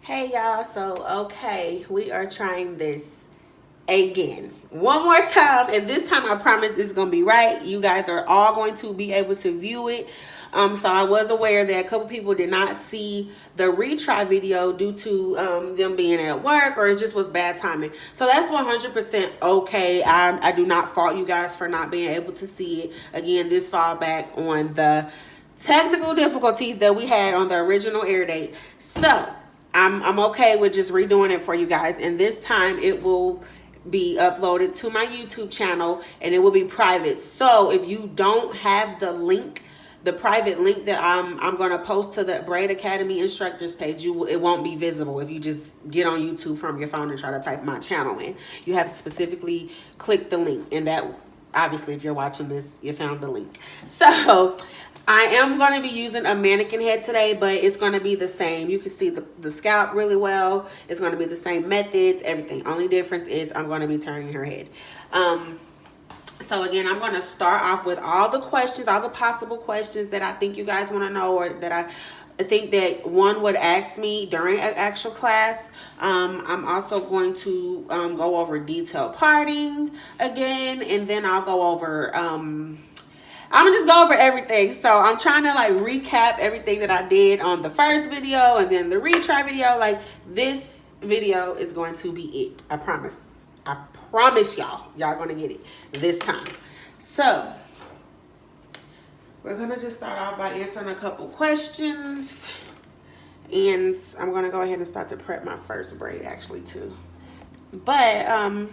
Hey y'all, so okay, we are trying this again. One more time, and this time I promise it's gonna be right. You guys are all going to be able to view it. So I was aware that a couple people did not see the retry video due to them being at work, or it just was bad timing. So that's 100% okay. I do not fault you guys for not being able to see it. Again, this fall back on the technical difficulties that we had on the original air date. So I'm okay with just redoing it for you guys, and this time it will be uploaded to my YouTube channel and it will be private. So if you don't have the link, the private link that I'm going to post to the Braid Academy instructors page, it won't be visible if you just get on YouTube from your phone and try to type my channel in. You have to specifically click the link, and that obviously if you're watching this, you found the link. So I am going to be using a mannequin head today, but it's going to be the same. You can see the scalp really well. It's going to be the same methods, everything. Only difference is I'm going to be turning her head. So again, I'm going to start off with all the questions, all the possible questions that I think you guys want to know, or that I think that one would ask me during an actual class. I'm also going to go over detailed parting again, and then I'll go over... I'm gonna just go over everything. So I'm trying to like recap everything that I did on the first video and then the retry video. Like, this video is going to be it. I promise. I promise y'all. Y'all gonna get it this time. So we're gonna just start off by answering a couple questions. And I'm gonna go ahead and start to prep my first braid actually too. But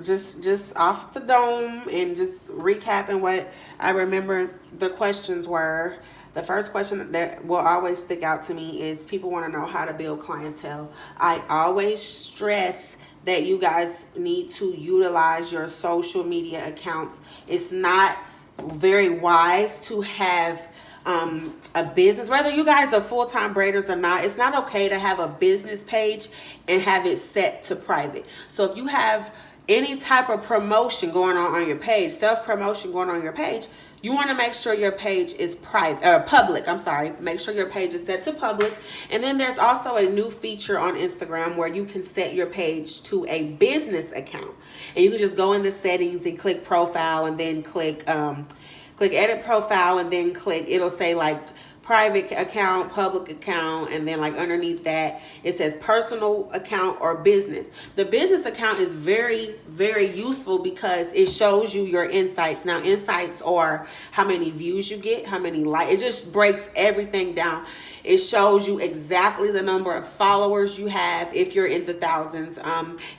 just off the dome and just recapping what I remember the questions were. The first question that will always stick out to me is people want to know how to build clientele. I always stress that you guys need to utilize your social media accounts. It's not very wise to have a business, whether you guys are full-time braiders or not. It's not okay to have a business page and have it set to private. So if you have any type of promotion going on your page, self-promotion going on your page, you want to make sure your page is public. I'm sorry. Make sure your page is set to public. And then there's also a new feature on Instagram where you can set your page to a business account. And you can just go in the settings and click profile, and then click edit profile, and then it'll say like private account, public account, and then like underneath that it says personal account or business. The business account is very, very useful because it shows you your insights. Now, insights are how many views you get, how many likes. It just breaks everything down. It shows you exactly the number of followers you have if you're in the thousands.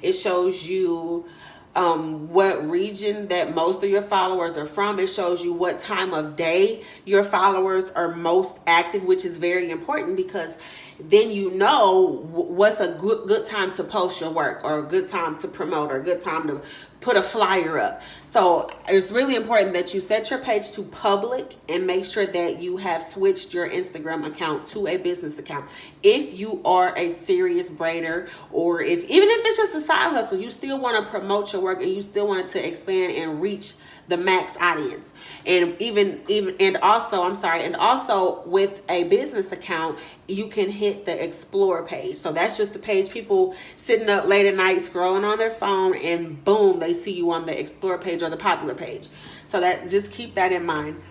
It shows you what region that most of your followers are from. It shows you what time of day your followers are most active, which is very important because then you know what's a good time to post your work, or a good time to promote, or a good time to put a flyer up. So it's really important that you set your page to public and make sure that you have switched your Instagram account to a business account. If you are a serious braider, or even if it's just a side hustle, you still want to promote your work and you still want it to expand and reach the max audience. And also with a business account, you can hit the explore page. So that's just the page people sitting up late at night scrolling on their phone, and boom, they see you on the explore page or the popular page. So that, just keep that in mind.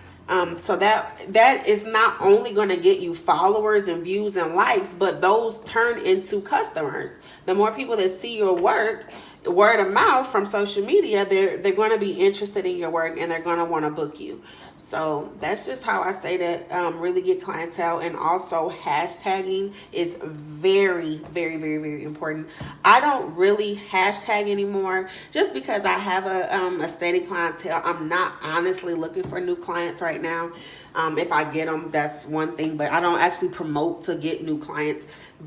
So that is not only going to get you followers and views and likes, but those turn into customers. The more people that see your work, word of mouth from social media, they're going to be interested in your work and they're going to want to book you. So that's just how I say that really get clientele. And also hashtagging is very, very, very, very important. I don't really hashtag anymore just because I have a steady clientele. I'm not honestly looking for new clients right now. If I get them, that's one thing, but I don't actually promote to get new clients.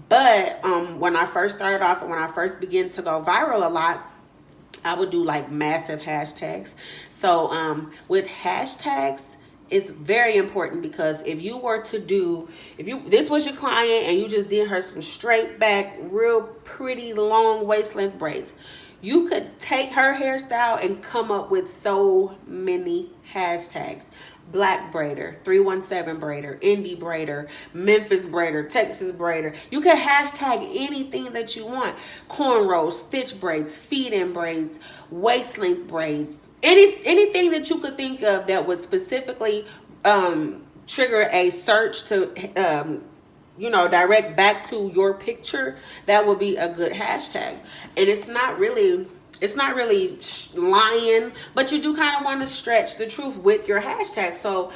But when I first started off and when I first began to go viral a lot, I would do like massive hashtags. So with hashtags, it's very important because if this was your client and you just did her some straight back, real pretty long waist length braids, you could take her hairstyle and come up with so many hashtags. Black braider, 317 braider, indie braider, Memphis braider, Texas braider. You can hashtag anything that you want. Cornrows, stitch braids, feed-in braids, waist length braids, anything that you could think of that would specifically trigger a search to direct back to your picture. That would be a good hashtag. And it's not really lying, but you do kind of want to stretch the truth with your hashtag. So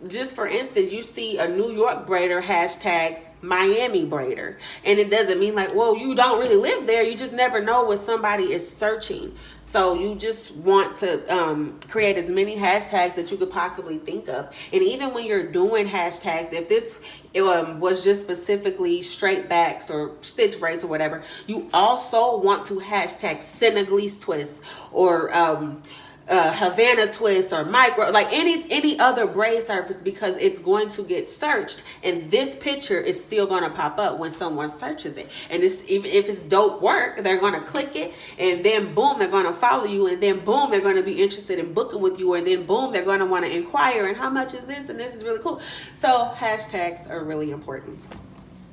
just for instance, you see a New York braider hashtag Miami braider, and it doesn't mean like, well, you don't really live there. You just never know what somebody is searching. So you just want to create as many hashtags that you could possibly think of. And even when you're doing hashtags, if this was just specifically straight backs or stitch braids or whatever, you also want to hashtag Senegalese twist or Havana twist or micro, like any other braid surface, because it's going to get searched, and this picture is still going to pop up when someone searches it. And even if it's dope work, they're going to click it, and then boom, they're going to follow you, and then boom, they're going to be interested in booking with you, and then boom, they're going to want to inquire, and how much is this, and this is really cool. So hashtags are really important.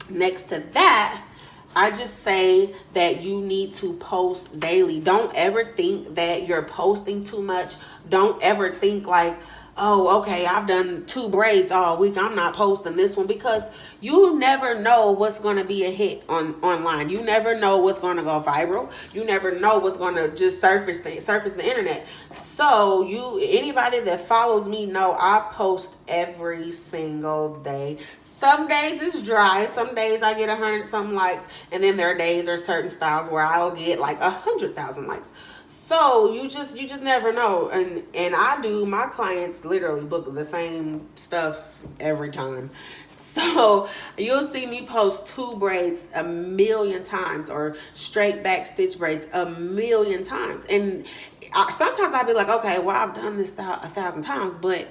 Next to that, I just say that you need to post daily. Don't ever think that you're posting too much. Don't ever think like, oh, okay, I've done 2 braids all week, I'm not posting this one, because you never know what's going to be a hit online. You never know what's going to go viral. You never know what's going to just surface the internet. So anybody that follows me know I post every single day. Some days it's dry. Some days I get 100 something likes, and then there are days or certain styles where I'll get like 100,000 likes. So you just never know. And I do, my clients literally book the same stuff every time. So you'll see me post 2 braids 1,000,000 times, or straight back stitch braids 1,000,000 times. And sometimes I'll be like, okay, well, I've done this 1,000 times, but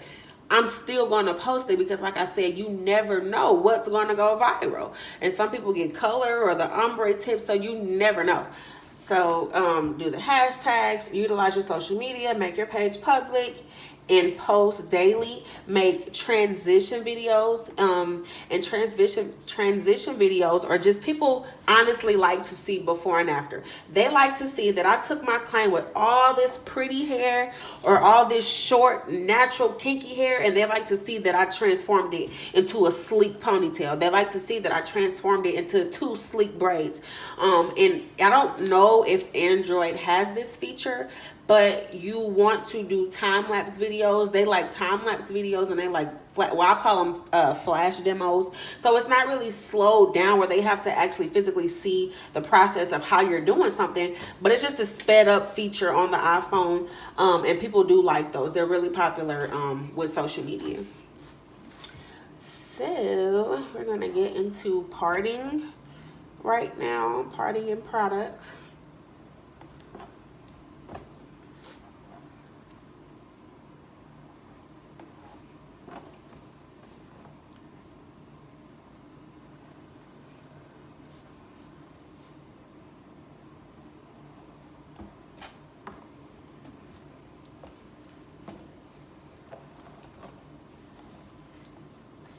I'm still going to post it, because like I said, you never know what's going to go viral. And some people get color or the ombre tips, so you never know. So do the hashtags, utilize your social media, make your page public, and post daily. Make transition videos. And transition videos are just, people honestly like to see before and after. They like to see that I took my client with all this pretty hair or all this short, natural, kinky hair, and they like to see that I transformed it into a sleek ponytail. They like to see that I transformed it into 2 sleek braids. And I don't know if Android has this feature, but you want to do time-lapse videos. They like time-lapse videos, and they like, well, I call them flash demos. So it's not really slowed down where they have to actually physically see the process of how you're doing something, but it's just a sped up feature on the iPhone. And people do like those. They're really popular with social media. So we're gonna get into parting right now, parting and products.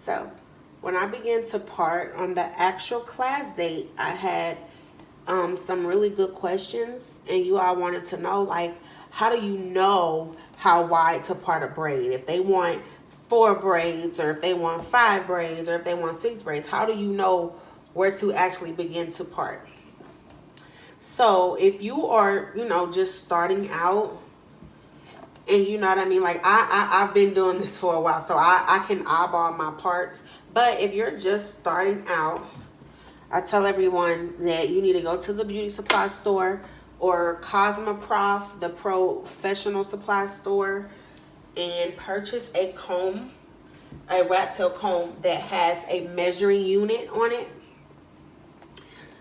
So when I began to part on the actual class date, I had some really good questions, and you all wanted to know, like, how do you know how wide to part a braid? If they want 4 braids, or if they want 5 braids, or if they want 6 braids, how do you know where to actually begin to part? So if you are, just starting out, and you know what I mean, like I've been doing this for a while, so I can eyeball my parts. But if you're just starting out, I tell everyone that you need to go to the beauty supply store or Cosmoprof, the professional supply store, and purchase a comb, a rat tail comb that has a measuring unit on it.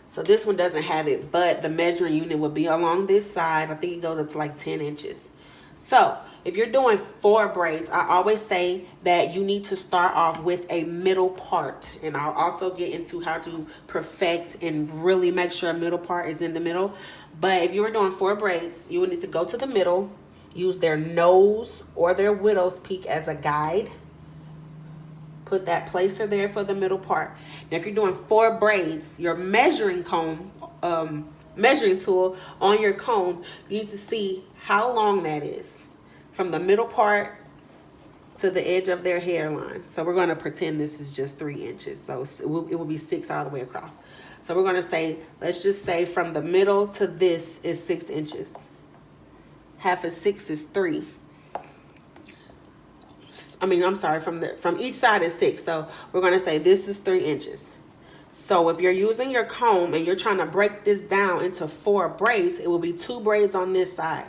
So this one doesn't have it, but the measuring unit will be along this side. I think it goes up to like 10 inches. So if you're doing 4 braids, I always say that you need to start off with a middle part. And I'll also get into how to perfect and really make sure a middle part is in the middle. But if you were doing 4 braids, you would need to go to the middle use their nose or their widow's peak as a guide. Put that placer there for the middle part. Now, if you're doing 4 braids, your measuring comb, measuring tool on your comb, you need to see how long that is from the middle part to the edge of their hairline. So we're going to pretend this is just 3 inches. So it will be 6 all the way across. So we're going to say, let's just say from the middle to this is 6 inches. Half of 6 is 3. I'm sorry, from each side is 6. So we're going to say this is 3 inches. So if you're using your comb and you're trying to break this down into 4 braids, it will be 2 braids on this side.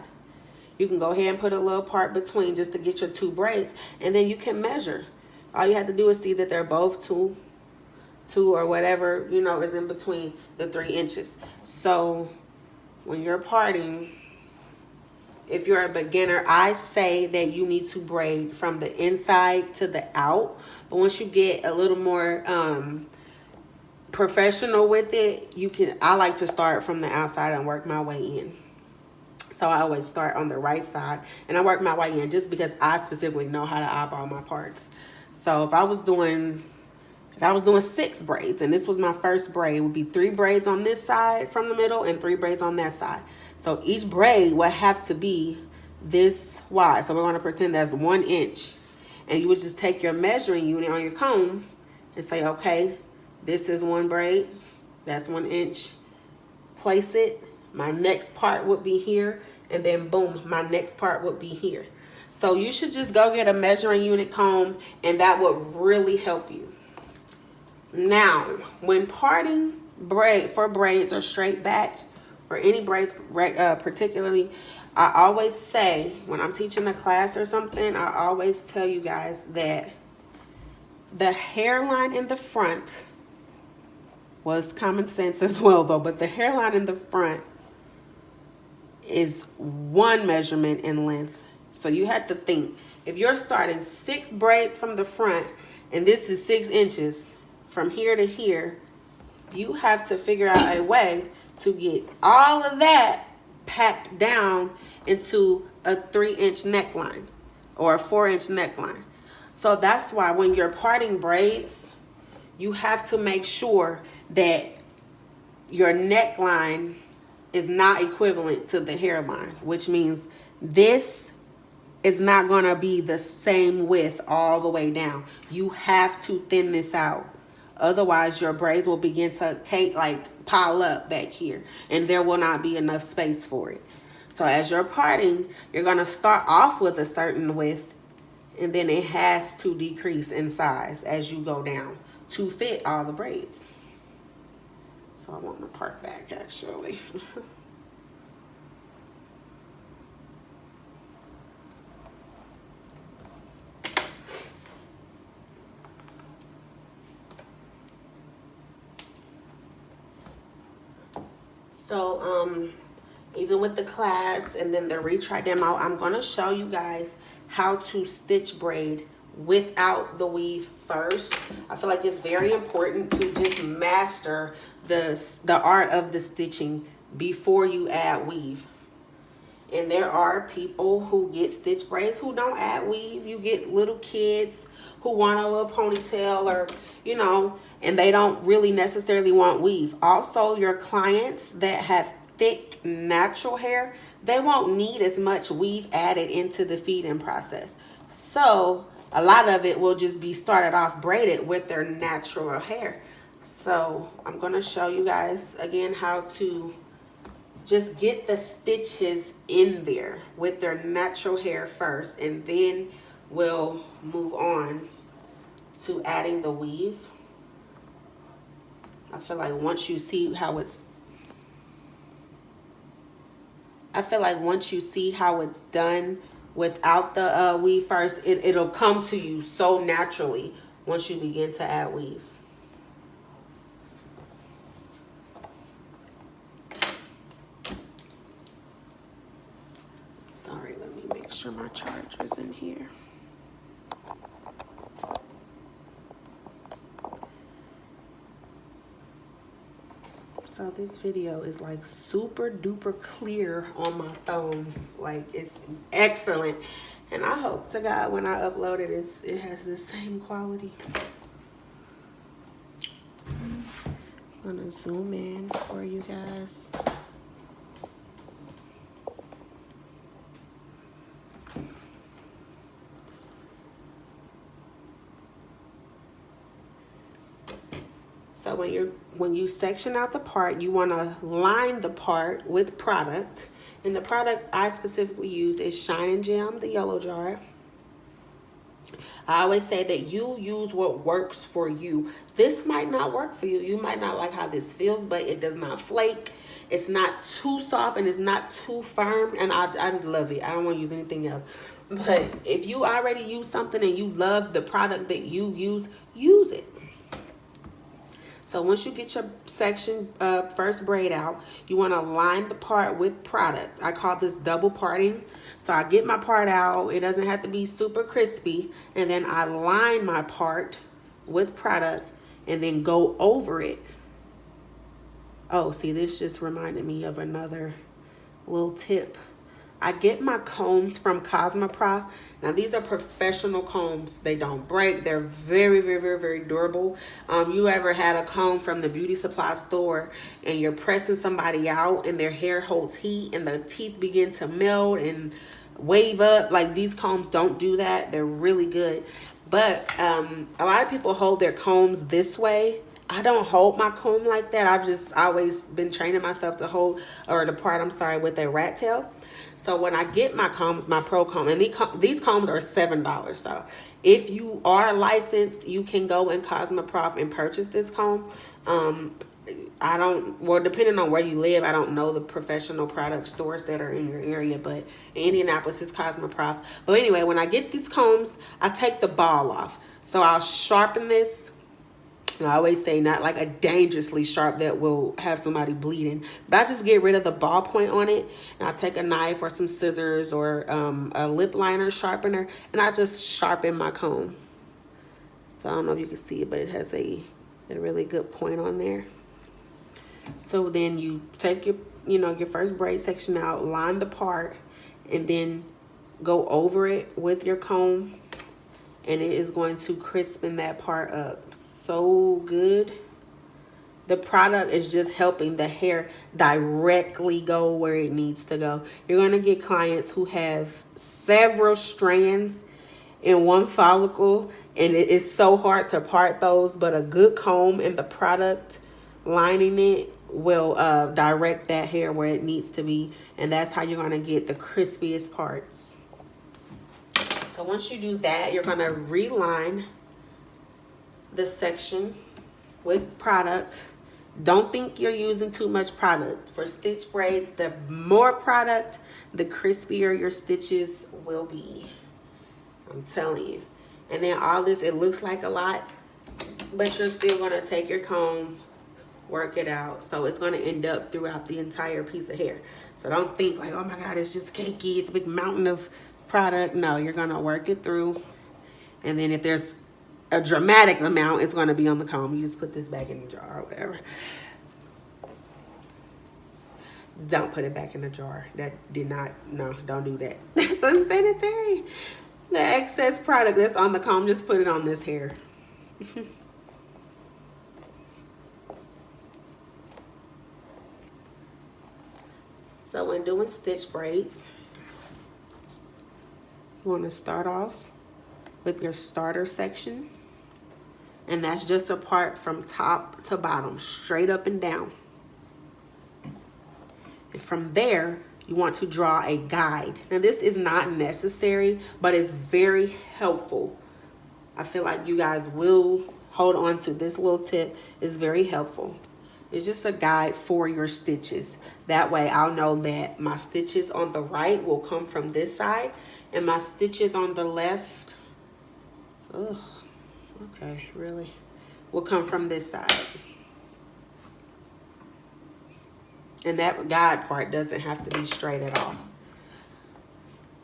You can go ahead and put a little part between just to get your 2 braids, and then you can measure. All you have to do is see that they're both 2 or whatever, you know, is in between the 3 inches. So when you're parting, if you're a beginner, I say that you need to braid from the inside to the out. But once you get a little more professional with it, I like to start from the outside and work my way in. So I always start on the right side and I work my way in just because I specifically know how to eyeball my parts. So if I was doing 6 braids and this was my first braid, it would be 3 braids on this side from the middle and 3 braids on that side. So each braid would have to be this wide. So we're going to pretend that's 1 inch. And you would just take your measuring unit on your comb and say, okay, this is 1 braid. That's 1 inch. Place it. My next part would be here. And then boom, my next part would be here. So you should just go get a measuring unit comb, and that would really help you. Now, when parting for braids or straight back, or any braids particularly, I always say, when I'm teaching a class or something, I always tell you guys that the hairline in the front was common sense as well though, but the hairline in the front is 1 measurement in length. So you have to think, if you're starting 6 braids from the front and this is 6 inches from here to here, you have to figure out a way to get all of that packed down into a 3-inch neckline or a 4-inch neckline. So that's why when you're parting braids, you have to make sure that your neckline is not equivalent to the hairline, which means this is not going to be the same width all the way down. You have to thin this out. Otherwise, your braids will begin to pile up back here, and there will not be enough space for it. So as you're parting, you're going to start off with a certain width, and then it has to decrease in size as you go down to fit all the braids. So I want my part back, actually. So even with the class and then the retry demo, I'm going to show you guys how to stitch braid without the weave first. I feel like it's very important to just master the art of the stitching before you add weave. And there are people who get stitch braids who don't add weave. You get little kids who want a little ponytail, or you know, and they don't really necessarily want weave. Also, your clients that have thick natural hair, they won't need as much weave added into the feeding process. So a lot of it will just be started off braided with their natural hair. So I'm going to show you guys again how to just get the stitches in there with their natural hair first, and then we'll move on to adding the weave. I feel like once you see how it's done without the weave first, it'll come to you so naturally once you begin to add weave. Sorry, let me make sure my charger's in here. So this video is like super duper clear on my phone. Like it's excellent. And I hope to God when I upload it, it has the same quality. I'm gonna zoom in for you guys. So when you section out the part, you want to line the part with product. And the product I specifically use is Shine and Gem, the yellow jar. I always say that you use what works for you. This might not work for you. You might not like how this feels, but it does not flake. It's not too soft and it's not too firm. And I just love it. I don't want to use anything else. But if you already use something and you love the product that you use it. So once you get your section first braid out, you want to line the part with product. I call this double parting. So I get my part out. It doesn't have to be super crispy. And then I line my part with product and then go over it. Oh, see, this just reminded me of another little tip. I get my combs from Cosmoprof. Now, these are professional combs. They don't break. They're very, very, very, very durable. You ever had a comb from the beauty supply store and you're pressing somebody out and their hair holds heat and the teeth begin to melt and wave up? Like, these combs don't do that. They're really good. But a lot of people hold their combs this way. I don't hold my comb like that. I've just always been training myself to hold, or the part, I'm sorry, with a rat tail. So when I get my combs, my pro comb, and these combs are $7. So if you are licensed, you can go in Cosmoprof and purchase this comb. Well, depending on where you live, I don't know the professional product stores that are in your area, but in Indianapolis is Cosmoprof. But anyway, when I get these combs, I take the ball off. So I'll sharpen this. And I always say not like a dangerously sharp that will have somebody bleeding. But I just get rid of the ballpoint on it. And I take a knife or some scissors or a lip liner sharpener. And I just sharpen my comb. So I don't know if you can see it, but it has a really good point on there. So then you take your first braid section out, line the part, and then go over it with your comb. And it is going to crispen that part up so good. The product is just helping the hair directly go where it needs to go. You're going to get clients who have several strands in one follicle, and it is so hard to part those, but a good comb and the product lining it will direct that hair where it needs to be, and that's how you're going to get the crispiest parts. So once you do that, you're going to reline the section with product. Don't think you're using too much product. For stitch braids, the more product, the crispier your stitches will be. I'm telling you. And then all this, it looks like a lot, but you're still going to take your comb, work it out. So it's going to end up throughout the entire piece of hair. So don't think like, oh my God, it's just cakey. It's a big mountain of product. No, you're going to work it through. And then if there's a dramatic amount, it's going to be on the comb. You just put this back in the jar or whatever. Don't put it back in the jar. No, don't do that. That's unsanitary. The excess product that's on the comb, just put it on this hair. So when doing stitch braids, you want to start off with your starter section. And that's just a part from top to bottom, straight up and down. And from there, you want to draw a guide. Now, this is not necessary, but it's very helpful. I feel like you guys will hold on to this little tip. It's very helpful. It's just a guide for your stitches. That way, I'll know that my stitches on the right will come from this side, and my stitches on the left, okay, really, will come from this side. And that guide part doesn't have to be straight at all.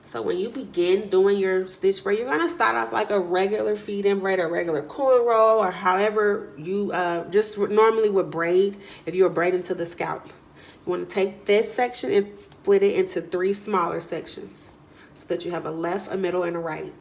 So So when you begin doing your stitch braid, you're gonna start off like a regular feed-in braid or regular cornrow, or however you just normally would braid if you were braiding to the scalp. You want to take this section and split it into 3 smaller sections so that you have a left, a middle, and a right.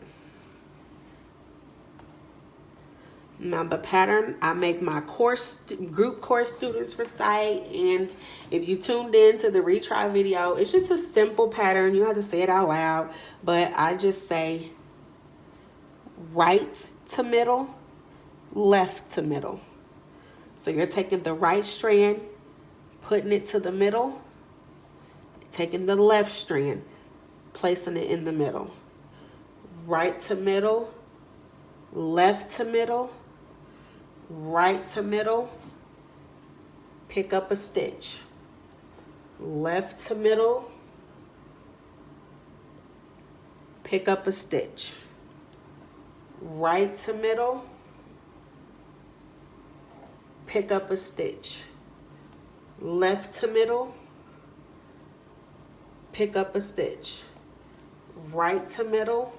Now the pattern I make my group course students recite, and if you tuned in to the retry video, it's just a simple pattern. You don't have to say it out loud, but I just say right to middle, left to middle. So you're taking the right strand, putting it to the middle, taking the left strand, placing it in the middle. Right to middle, left to middle, right to middle, pick up a stitch. Left to middle, pick up a stitch. Right to middle, pick up a stitch. Left to middle, pick up a stitch. Right to middle,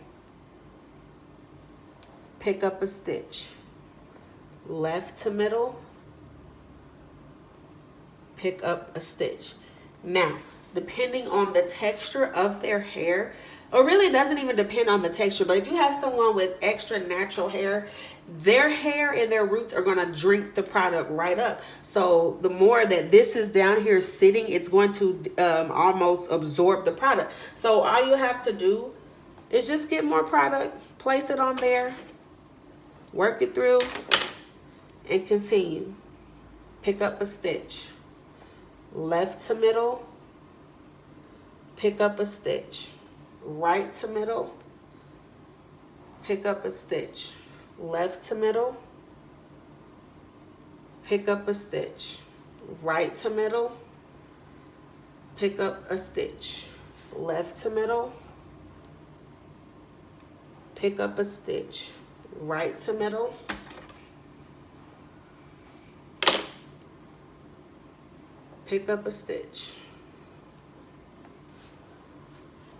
pick up a stitch. Left to middle, pick up a stitch. Now, depending on the texture of their hair, or really it doesn't even depend on the texture, but if you have someone with extra natural hair, their hair and their roots are going to drink the product right up. So the more that this is down here sitting, it's going to almost absorb the product. So all you have to do is just get more product, place it on there, work it through, and continue. Pick up a stitch. Left to middle, pick up a stitch. Right to middle, pick up a stitch. Left to middle, pick up a stitch. Right to middle, pick up a stitch. Left to middle, pick up a stitch. Right to middle, pick up a stitch.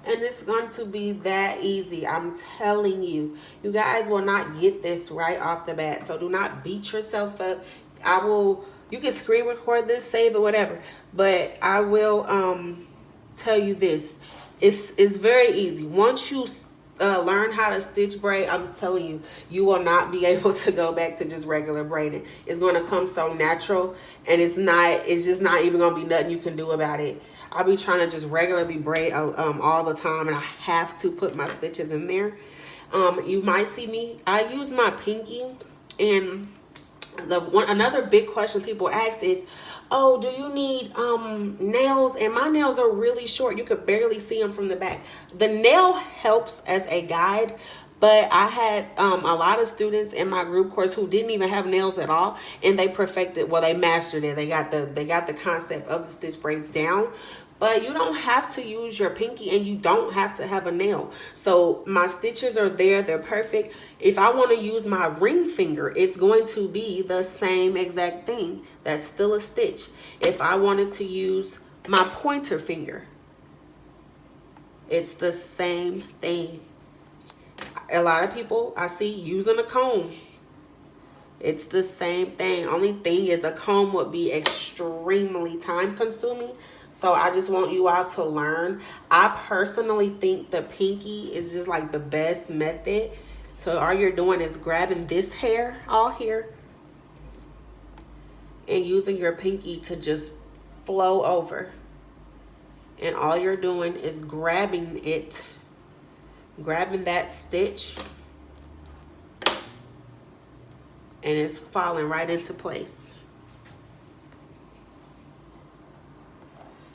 And it's going to be that easy. I'm telling you. You guys will not get this right off the bat. So do not beat yourself up. You can screen record this, save it, whatever. But I will tell you this. It's very easy. Once you learn how to stitch braid, I'm telling you, you will not be able to go back to just regular braiding. It's going to come so natural, and it's just not even going to be nothing you can do about it. I'll be trying to just regularly braid all the time, and I have to put my stitches in there. You might see me, I use my pinky, and another big question people ask is, oh, do you need nails? And my nails are really short. You could barely see them from the back. The nail helps as a guide, but I had a lot of students in my group course who didn't even have nails at all, and they perfected, well, they mastered it. They got the concept of the stitch braids down. But you don't have to use your pinky, and you don't have to have a nail. So my stitches are there. They're perfect. If I want to use my ring finger, it's going to be the same exact thing. That's still a stitch. If I wanted to use my pointer finger, it's the same thing. A lot of people I see using a comb. It's the same thing. Only thing is, a comb would be extremely time consuming. So I just want you all to learn. I personally think the pinky is just like the best method. So all you're doing is grabbing this hair all here and using your pinky to just flow over. And all you're doing is grabbing that stitch, and it's falling right into place.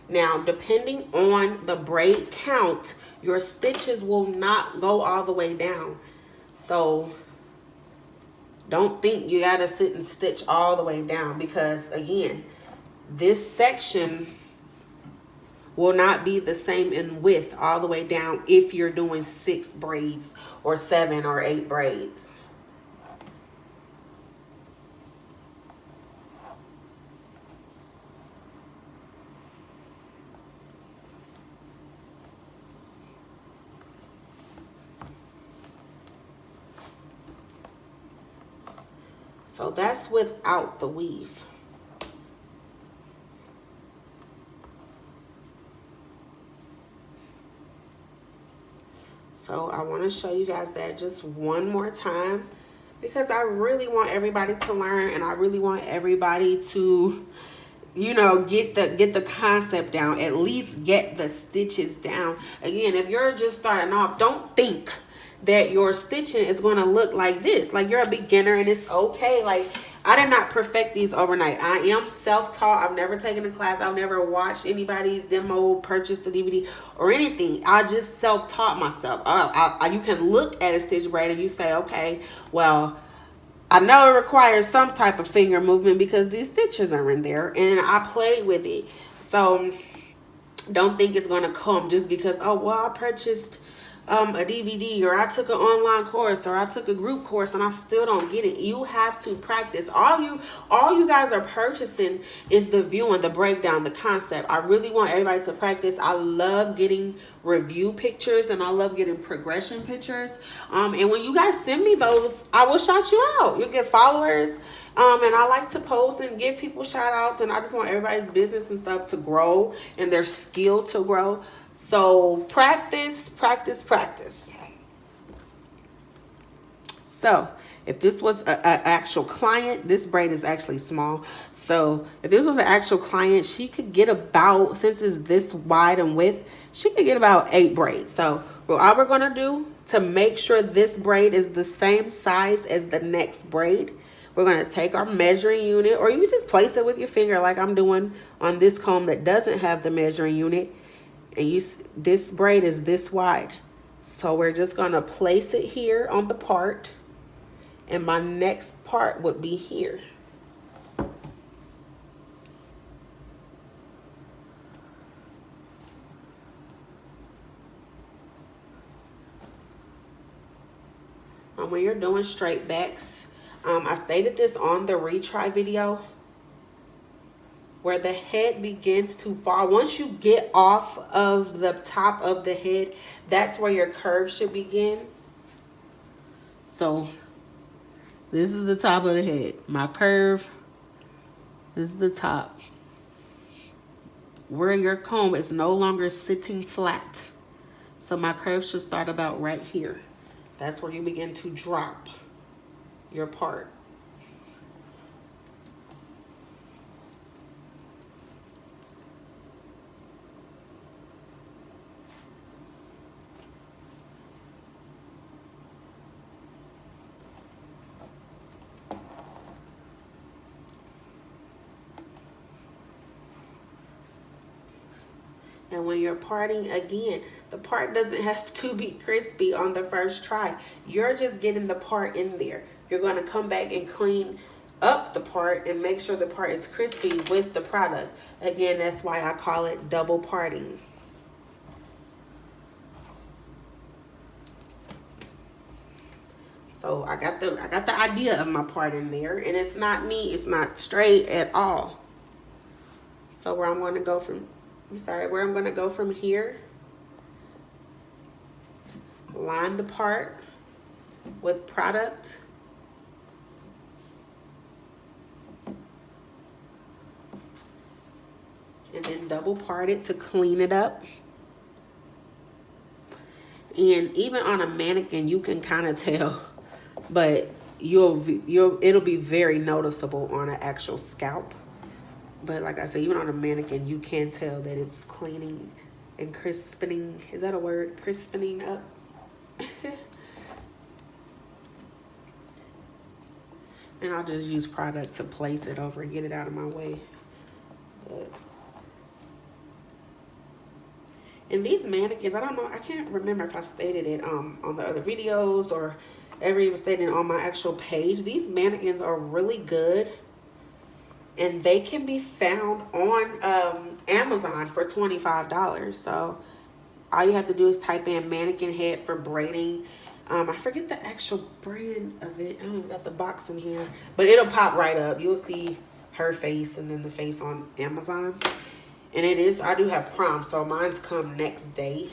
Now, depending on the braid count, your stitches will not go all the way down. So don't think you gotta sit and stitch all the way down, because again, this section will not be the same in width all the way down if you're doing 6 braids or 7 or 8 braids. So that's without the weave. So I want to show you guys that just one more time, because I really want everybody to learn, and I really want everybody to, you know, get the concept down, at least get the stitches down. Again, if you're just starting off, don't think that your stitching is going to look like this. Like, you're a beginner and it's okay. Like, I did not perfect these overnight. I am self-taught. I've never taken a class. I've never watched anybody's demo, purchased the DVD or anything. I just self-taught myself. You can look at a stitch braid and you say, okay, well, I know it requires some type of finger movement because these stitches are in there, and I played with it. So don't think it's going to come just because, oh, well, I purchased a DVD, or I took an online course, or I took a group course and I still don't get it. You have to practice. All you guys are purchasing is the view and the breakdown, the concept. I really want everybody to practice. I love getting review pictures and I love getting progression pictures. And when you guys send me those, I will shout you out. You'll get followers. And I like to post and give people shout outs, and I just want everybody's business and stuff to grow and their skill to grow. So practice, practice, practice. So if this was an actual client, this braid is actually small. So if this was an actual client, she could get about, since it's this wide and width, she could get about 8 braids. So what we're going to do to make sure this braid is the same size as the next braid, we're going to take our measuring unit, or you can just place it with your finger like I'm doing on this comb that doesn't have the measuring unit. And this braid is this wide. So we're just going to place it here on the part. And my next part would be here. And when you're doing straight backs, I stated this on the retry video, where the head begins to fall. Once you get off of the top of the head, that's where your curve should begin. So this is the top of the head. My curve, this is the top. Where your comb is no longer sitting flat. So my curve should start about right here. That's where you begin to drop your part. And when you're parting, again, the part doesn't have to be crispy on the first try. You're just getting the part in there. You're going to come back and clean up the part and make sure the part is crispy with the product. Again, that's why I call it double parting. So I got the idea of my part in there, and it's not neat, it's not straight at all. So where I'm going to go from where I'm going to go from here, line the part with product, and then double part it to clean it up. And even on a mannequin, you can kind of tell, but it'll be very noticeable on an actual scalp. But like I said, even on a mannequin, you can tell that it's cleaning and crispening. Is that a word? Crispening up. And I'll just use product to place it over and get it out of my way. And these mannequins, I don't know, I can't remember if I stated it on the other videos or ever even stated it on my actual page. These mannequins are really good. And they can be found on Amazon for $25. So all you have to do is type in mannequin head for braiding. I forget the actual brand of it. I don't even got the box in here. But it'll pop right up. You'll see her face and then the face on Amazon. And I do have Prime. So mine's come next day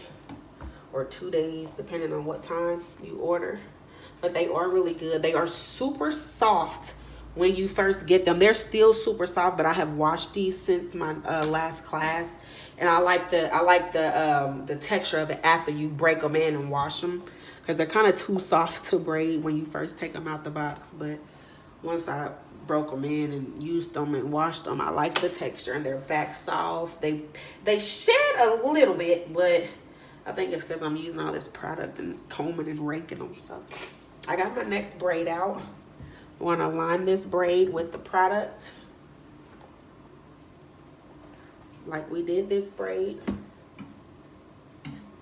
or 2 days, depending on what time you order. But they are really good. They are super soft when you first get them. They're still super soft, but I have washed these since my last class, and I like the texture of it after you break them in and wash them, because they're kind of too soft to braid when you first take them out the box. But once I broke them in and used them and washed them, I like the texture, and they're back soft. They shed a little bit, but I think it's because I'm using all this product and combing and raking them. So I got my next braid out. I want to line this braid with the product like we did this braid.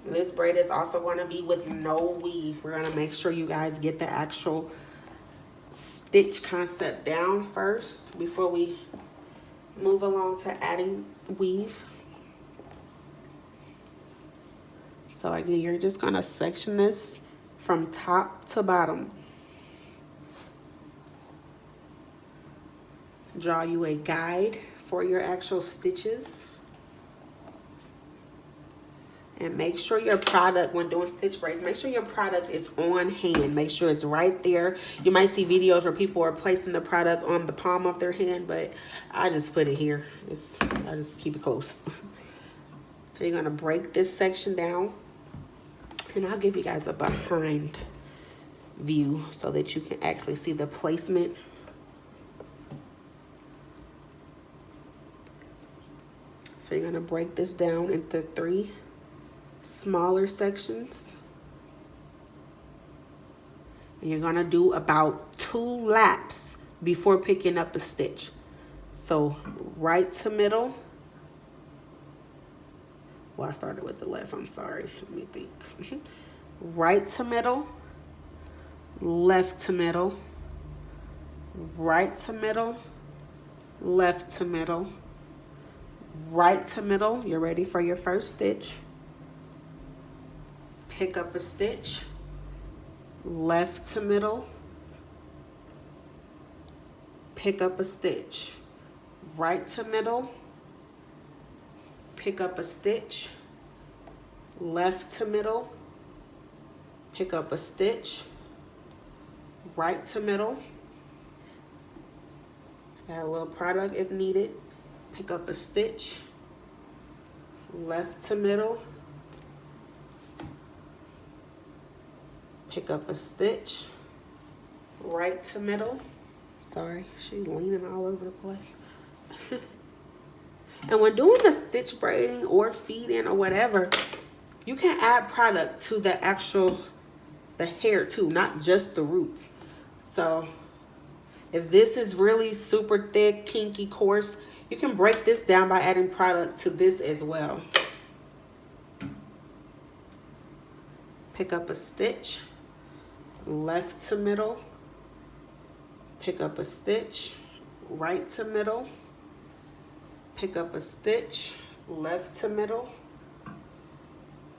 This braid is also going to be with no weave. We're going to make sure you guys get the actual stitch concept down first before we move along to adding weave. So again, you're just going to section this from top to bottom. Draw you a guide for your actual stitches. And make sure your product, when doing stitch braids, make sure your product is on hand. Make sure it's right there. You might see videos where people are placing the product on the palm of their hand, but I just put it here. I just keep it close. So you're gonna break this section down, and I'll give you guys a behind view so that you can actually see the placement. So you're gonna break this down into 3 smaller sections, and you're gonna do about 2 laps before picking up a stitch. So right to middle. Well, I started with the left, I'm sorry, let me think. Right to middle, left to middle, right to middle, left to middle, right to middle. You're ready for your first stitch. Pick up a stitch, left to middle, pick up a stitch, right to middle, pick up a stitch, left to middle, pick up a stitch, right to middle, add a little product if needed, pick up a stitch, left to middle, pick up a stitch, right to middle. Sorry, she's leaning all over the place. And when doing the stitch braiding or feeding or whatever, you can add product to the hair too, not just the roots. So if this is really super thick, kinky, coarse, you can break this down by adding product to this as well. Pick up a stitch, left to middle, pick up a stitch, right to middle, pick up a stitch, left to middle,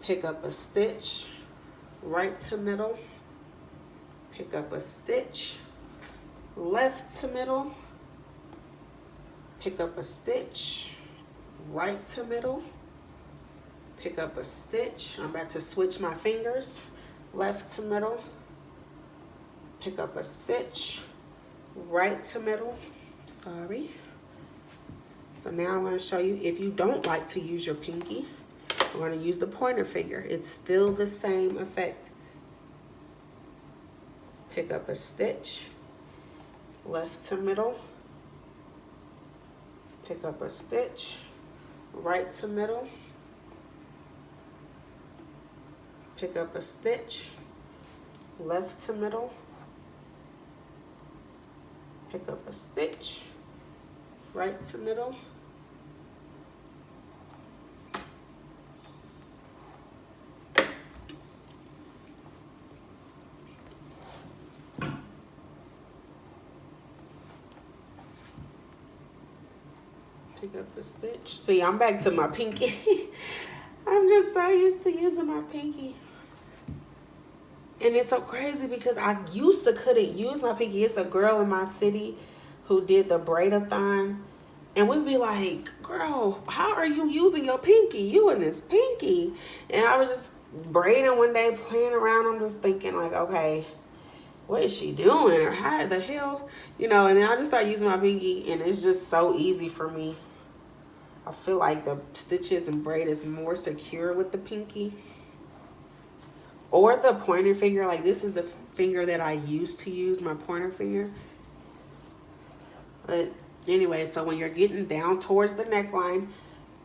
pick up a stitch, right to middle, pick up a stitch, left to middle, pick up a stitch, right to middle, pick up a stitch. I'm about to switch my fingers, left to middle, pick up a stitch, right to middle. Sorry. So now I'm going to show you, if you don't like to use your pinky, I'm going to use the pointer finger. It's still the same effect. Pick up a stitch, left to middle, pick up a stitch, right to middle, pick up a stitch, left to middle, pick up a stitch, right to middle, pick up a stitch. See, I'm back to my pinky. I'm just so used to using my pinky. And it's so crazy because I used to couldn't use my pinky. It's a girl in my city who did the braid-a-thon. And we'd be like, girl, how are you using your pinky? You and this pinky. And I was just braiding one day, playing around. I'm just thinking like, okay, what is she doing? Or how the hell? You know, and then I just start using my pinky, and it's just so easy for me. I feel like the stitches and braid is more secure with the pinky. Or the pointer finger. Like, this is the finger that I used to use, my pointer finger. But anyway, so when you're getting down towards the neckline,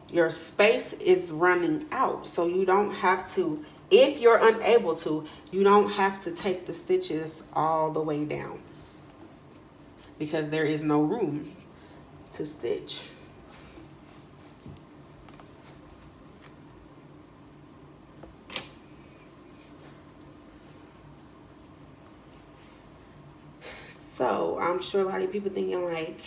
your space is running out. So you don't have to, if you're unable to, you don't have to take the stitches all the way down, because there is no room to stitch. So I'm sure a lot of people thinking like,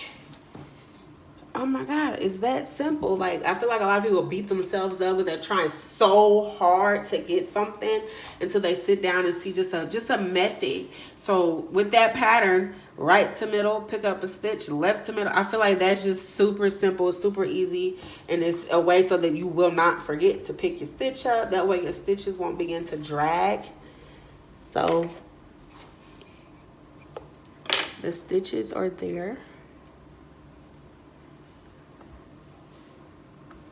oh my God, is that simple? Like, I feel like a lot of people beat themselves up because they're trying so hard to get something until they sit down and see just a method. So with that pattern, right to middle, pick up a stitch, left to middle, I feel like that's just super simple, super easy. And it's a way so that you will not forget to pick your stitch up. That way your stitches won't begin to drag. So the stitches are there.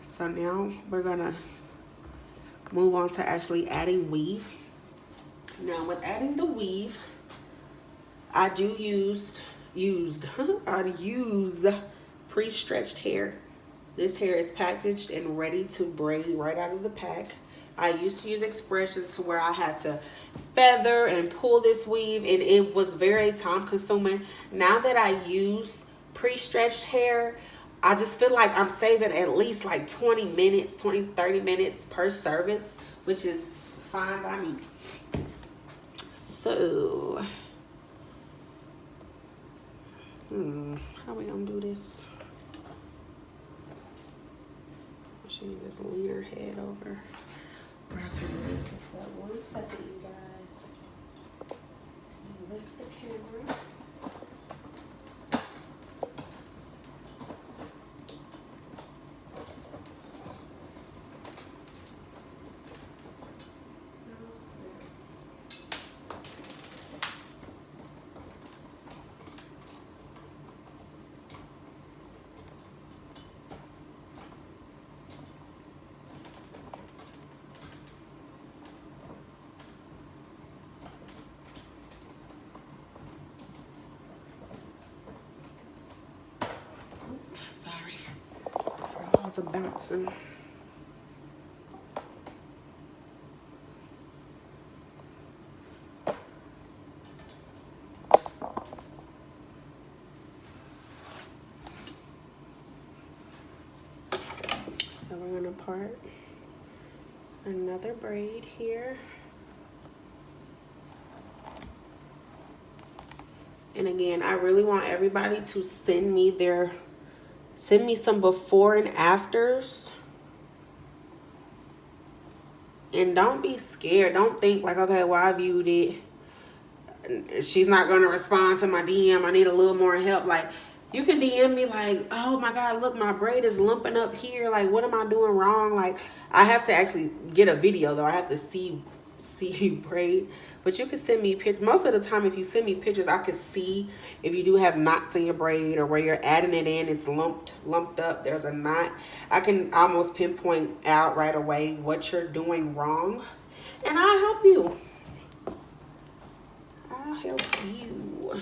So now we're gonna move on to actually adding weave. Now with adding the weave, I do use pre-stretched hair. This hair is packaged and ready to braid right out of the pack. I used to use expressions to where I had to feather and pull this weave, and it was very time consuming. Now that I use pre-stretched hair, I just feel like I'm saving at least like 20 minutes, 30 minutes per service, which is fine by me. So, how are we gonna do this? I should just lean her head over. I can raise this up 1 second, you guys. Lift the camera. The bouncing. So we're going to part another braid here. And again, I really want everybody to send me some before and afters. And don't be scared. Don't think like, okay, well, I viewed it. She's not going to respond to my DM. I need a little more help. Like, you can DM me like, oh my God, look, my braid is lumping up here. Like, what am I doing wrong? Like, I have to actually get a video though. I have to see you braid. But you can send me pictures. Most of the time, if you send me pictures, I can see if you do have knots in your braid or where you're adding it in, it's lumped up. There's a knot. I can almost pinpoint out right away what you're doing wrong. And I'll help you. I'll help you.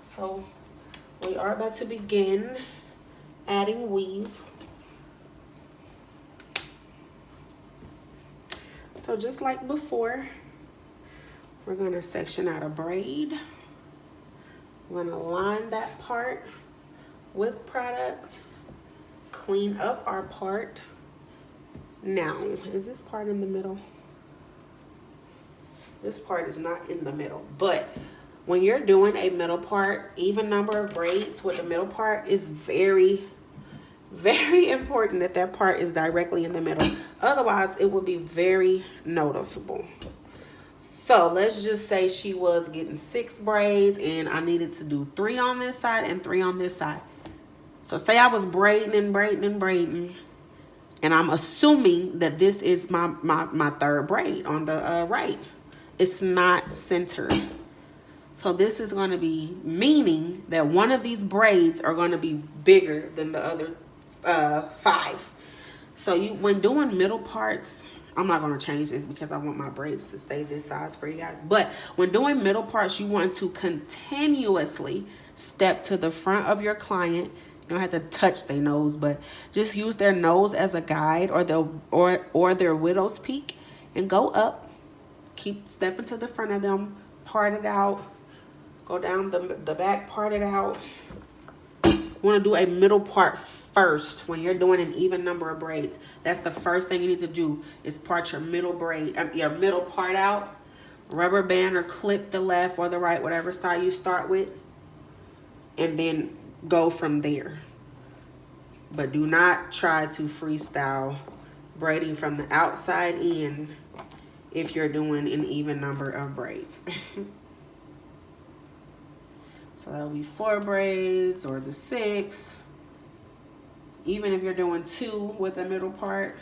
So we are about to begin adding weave. So just like before, we're going to section out a braid. We're going to line that part with product, clean up our part. Now, is this part in the middle? This part is not in the middle, but when you're doing a middle part, even number of braids with the middle part is very, very important that that part is directly in the middle. Otherwise, it will be very noticeable. So let's just say she was getting 6 braids and I needed to do 3 on this side and 3 on this side. So say I was braiding and braiding and braiding, and I'm assuming that this is my 3rd braid on the right. it's not centered. So this is going to be meaning that one of these braids are going to be bigger than the other 5. So when doing middle parts, I'm not going to change this because I want my braids to stay this size for you guys. But when doing middle parts, you want to continuously step to the front of your client. You don't have to touch their nose, but just use their nose as a guide, or their widow's peak, and go up. Keep stepping to the front of them, part it out. Go down the back, part it out. You want to do a middle part first when you're doing an even number of braids. That's the first thing you need to do, is part your middle part out. Rubber band or clip the left or the right, whatever side you start with, and then go from there. But do not try to freestyle braiding from the outside in if you're doing an even number of braids. So that'll be 4 braids or the 6. Even if you're doing 2 with the middle part.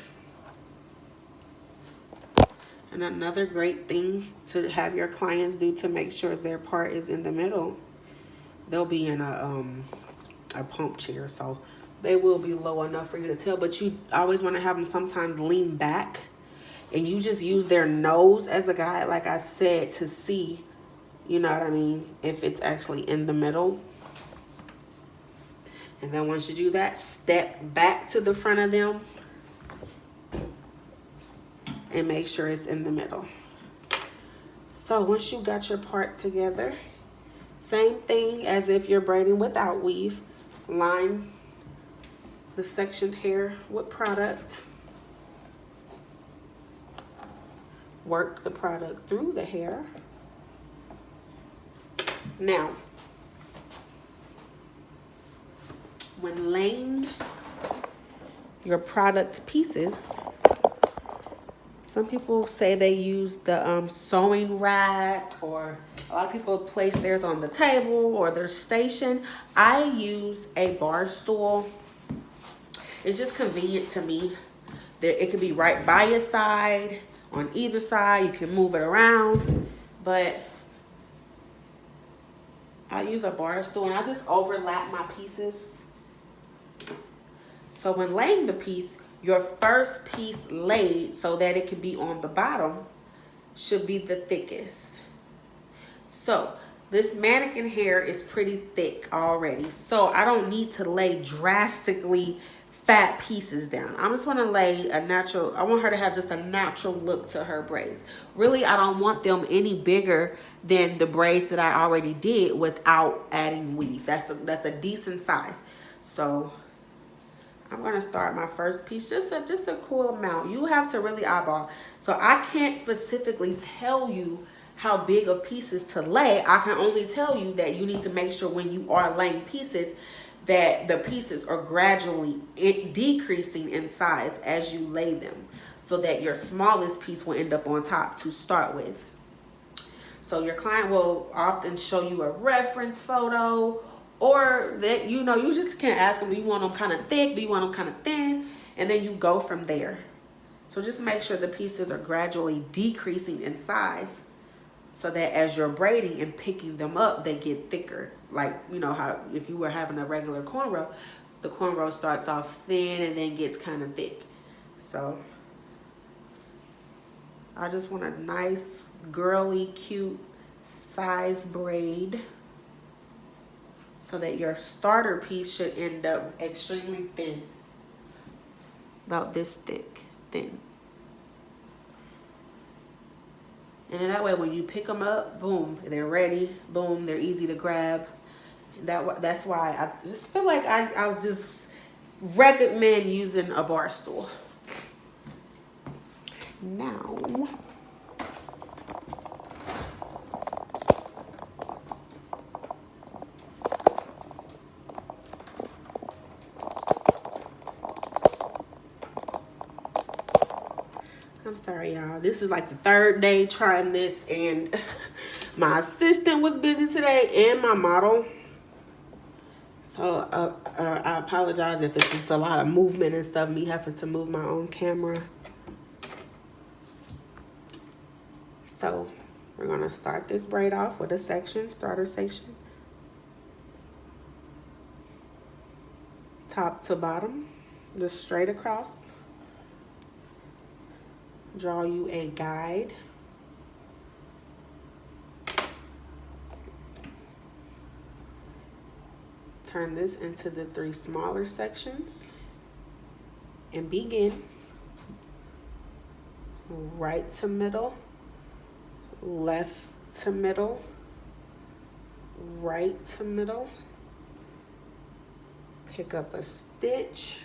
And another great thing to have your clients do to make sure their part is in the middle, they'll be in a pump chair, so they will be low enough for you to tell. But you always want to have them sometimes lean back, and you just use their nose as a guide, like I said, to see, you know what I mean, if it's actually in the middle. And then once you do that, step back to the front of them and make sure it's in the middle. So once you got your part together, same thing as if you're braiding without weave. Line the sectioned hair with product. Work the product through the hair. Now, when laying your product pieces, some people say they use the sewing rack, or a lot of people place theirs on the table or their station. I use a bar stool. It's just convenient to me. It could be right by your side, on either side. You can move it around, but I use a bar stool and I just overlap my pieces. So when laying the piece, your first piece laid so that it can be on the bottom should be the thickest. So this mannequin hair is pretty thick already, so I don't need to lay drastically fat pieces down. I just want to lay a natural, I want her to have just a natural look to her braids. Really, I don't want them any bigger than the braids that I already did without adding weave. That's a decent size. So I'm gonna start my first piece, just a cool amount. You have to really eyeball. So I can't specifically tell you how big of pieces to lay. I can only tell you that you need to make sure when you are laying pieces that the pieces are gradually decreasing in size as you lay them, so that your smallest piece will end up on top to start with. So your client will often show you a reference photo, or that, you know, you just can ask them, do you want them kind of thick? Do you want them kind of thin? And then you go from there. So just make sure the pieces are gradually decreasing in size, so that as you're braiding and picking them up, they get thicker. Like, you know, how if you were having a regular cornrow, the cornrow starts off thin and then gets kind of thick. So I just want a nice, girly, cute size braid, so that your starter piece should end up extremely thin, about this thin. And then that way, when you pick them up, boom, they're ready. Boom, they're easy to grab. That's why I just feel like I'll just recommend using a bar stool. Now, I'm sorry, y'all. This is like the 3rd day trying this, and my assistant was busy today and my model. So I apologize if it's just a lot of movement and stuff, me having to move my own camera. So We're gonna start this braid off with a section, starter section. Top to bottom, just straight across. Draw you a guide. Turn this into the 3 smaller sections and begin. Right to middle, left to middle, right to middle. Pick up a stitch,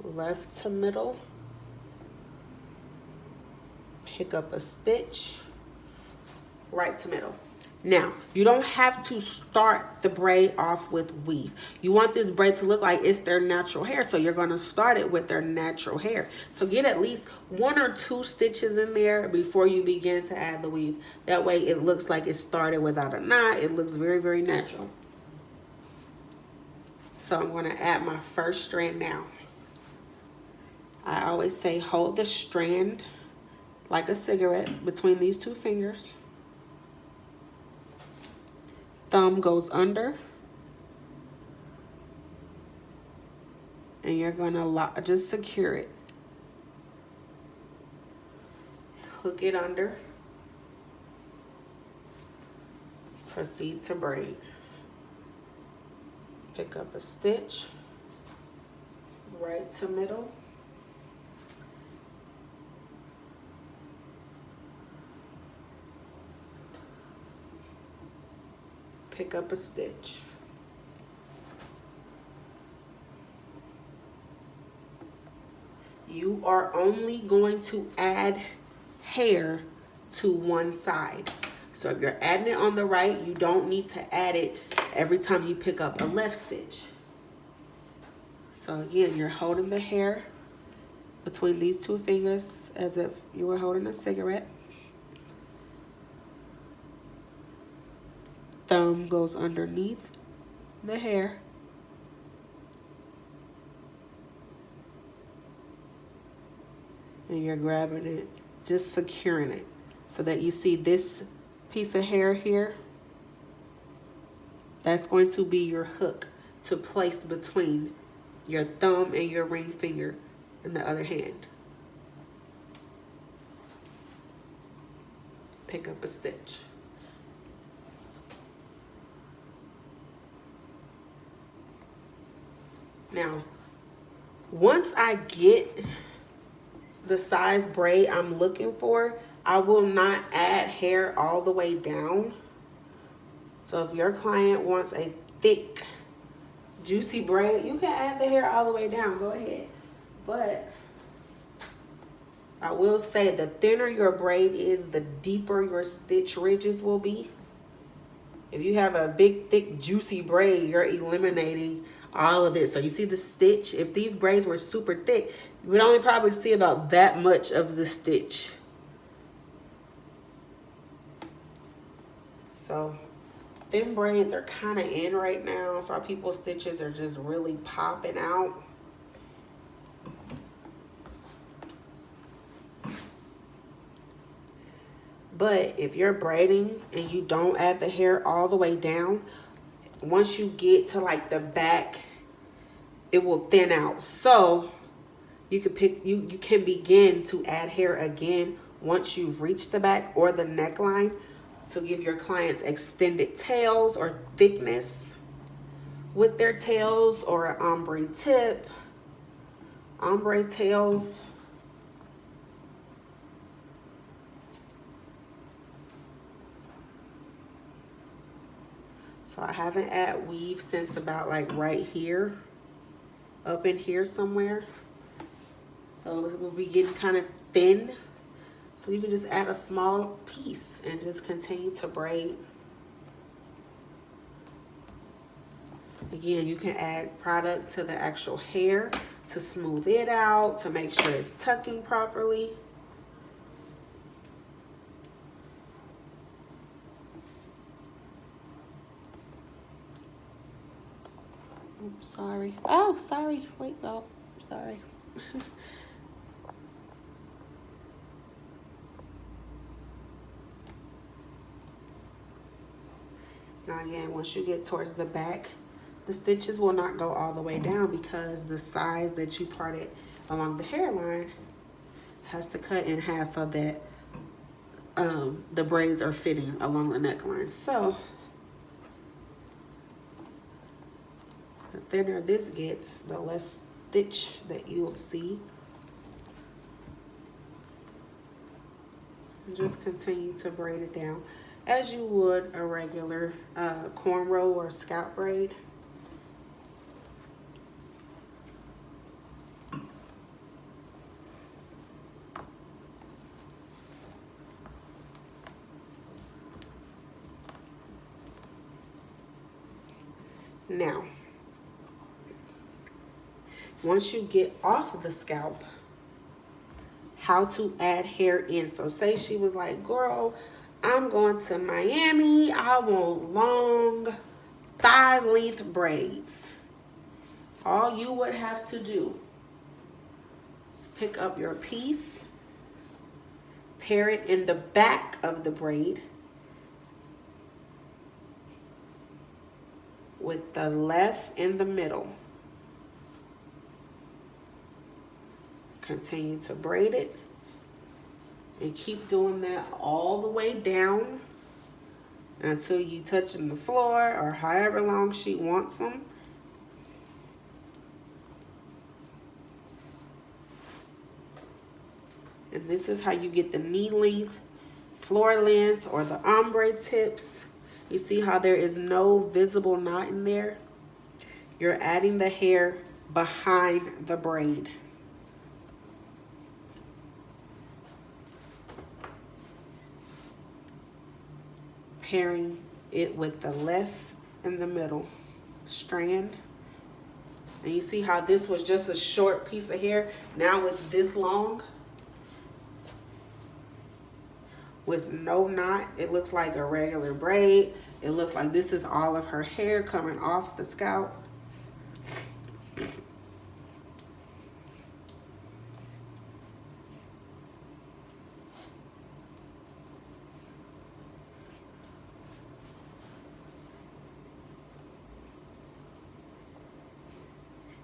left to middle, pick up a stitch, right to middle. Now, you don't have to start the braid off with weave. You want this braid to look like it's their natural hair, so you're going to start it with their natural hair. So get at least 1 or 2 stitches in there before you begin to add the weave. That way it looks like it started without a knot. It looks very, very natural. So I'm going to add my first strand now. I always say hold the strand like a cigarette between these 2 fingers. Thumb goes under, and you're gonna just secure it. Hook it under. Proceed to braid. Pick up a stitch, right to middle. Pick up a stitch. You are only going to add hair to one side. So if you're adding it on the right, you don't need to add it every time you pick up a left stitch. So again, you're holding the hair between these 2 fingers as if you were holding a cigarette. Thumb goes underneath the hair. And you're grabbing it, just securing it so that you see this piece of hair here. That's going to be your hook to place between your thumb and your ring finger in the other hand. Pick up a stitch. Now, once I get the size braid I'm looking for, I will not add hair all the way down. So if your client wants a thick, juicy braid, you can add the hair all the way down, go ahead. But I will say the thinner your braid is, the deeper your stitch ridges will be. If you have a big, thick, juicy braid, you're eliminating all of this. So you see the stitch? If these braids were super thick, you would only probably see about that much of the stitch. So thin braids are kind of in right now. So our people's stitches are just really popping out. But if you're braiding and you don't add the hair all the way down, once you get to like the back, it will thin out. So you can begin to add hair again once you've reached the back or the neckline to give your clients extended tails or thickness with their tails, or an ombre tip, ombre tails. So I haven't added weave since about like right here, up in here somewhere. So it will be getting kind of thin. So you can just add a small piece and just continue to braid. Again, you can add product to the actual hair to smooth it out, to make sure it's tucking properly. Oops, sorry. Oh, sorry. Wait, oh, sorry. Now again, once you get towards the back, the stitches will not go all the way down because the size that you parted along the hairline has to cut in half so that the braids are fitting along the neckline. So the thinner this gets, the less stitch that you'll see. And just continue to braid it down as you would a regular cornrow or scalp braid. Now, once you get off of the scalp, how to add hair in. So say she was like, girl, I'm going to Miami. I want long thigh length braids. All you would have to do is pick up your piece, pair it in the back of the braid with the left in the middle. Continue to braid it and keep doing that all the way down until you touching the floor or however long she wants them. And this is how you get the knee length, floor length, or the ombre tips. You see how there is no visible knot in there? You're adding the hair behind the braid. Pairing it with the left and the middle strand. And you see how this was just a short piece of hair? Now it's this long with no knot. It looks like a regular braid. It looks like this is all of her hair coming off the scalp.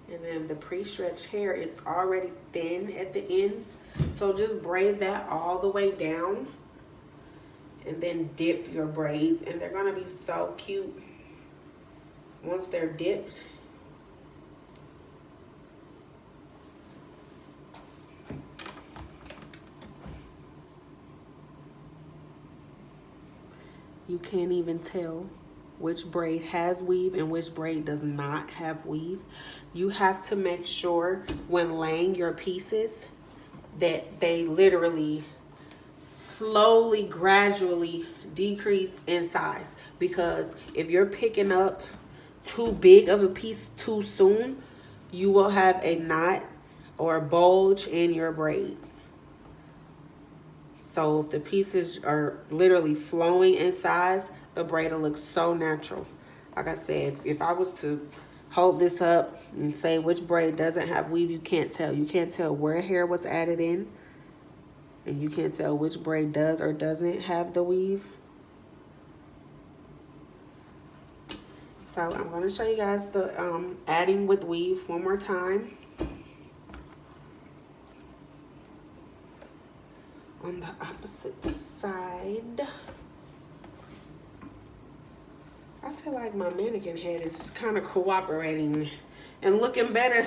And then the pre-stretched hair is already thin at the ends. So just braid that all the way down. And then dip your braids. And they're going to be so cute once they're dipped. You can't even tell which braid has weave and which braid does not have weave. You have to make sure when laying your pieces that they literally slowly, gradually decrease in size. Because if you're picking up too big of a piece too soon, you will have a knot or a bulge in your braid. So if the pieces are literally flowing in size, the braid will look so natural. Like I said, if I was to hold this up and say which braid doesn't have weave, you can't tell. You can't tell where hair was added in. And you can't tell which braid does or doesn't have the weave. So I'm going to show you guys the adding with weave one more time. On the opposite side. I feel like my mannequin head is just kind of cooperating and looking better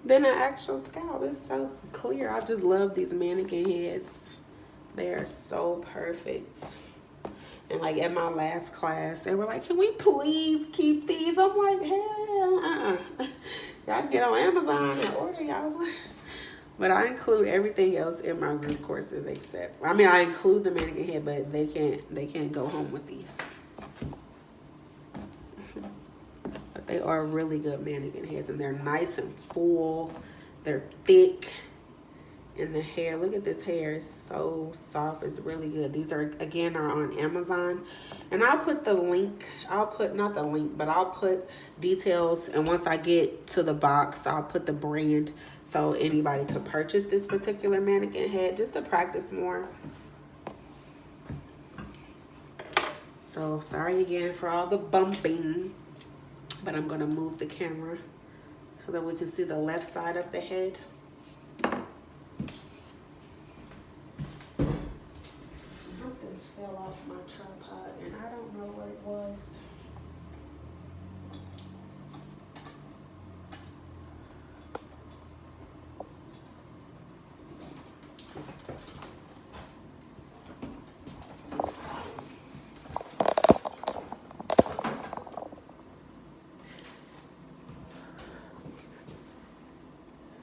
than an actual scalp. It's so clear. I just love these mannequin heads. They are so perfect. And like at my last class, they were like, can we please keep these? I'm like, hell, y'all can get on Amazon and order y'all. But I include everything else in my group courses except, I mean, I include the mannequin head, but they can't go home with these. But they are really good mannequin heads, and they're nice and full. They're thick. And the hair, look at this hair, it's so soft, it's really good. These are, again, are on Amazon. And I'll put the link, not the link, but I'll put details. And once I get to the box, I'll put the brand so anybody could purchase this particular mannequin head just to practice more. So sorry again for all the bumping, but I'm gonna move the camera so that we can see the left side of the head. Something fell off my tripod and I don't know what it was.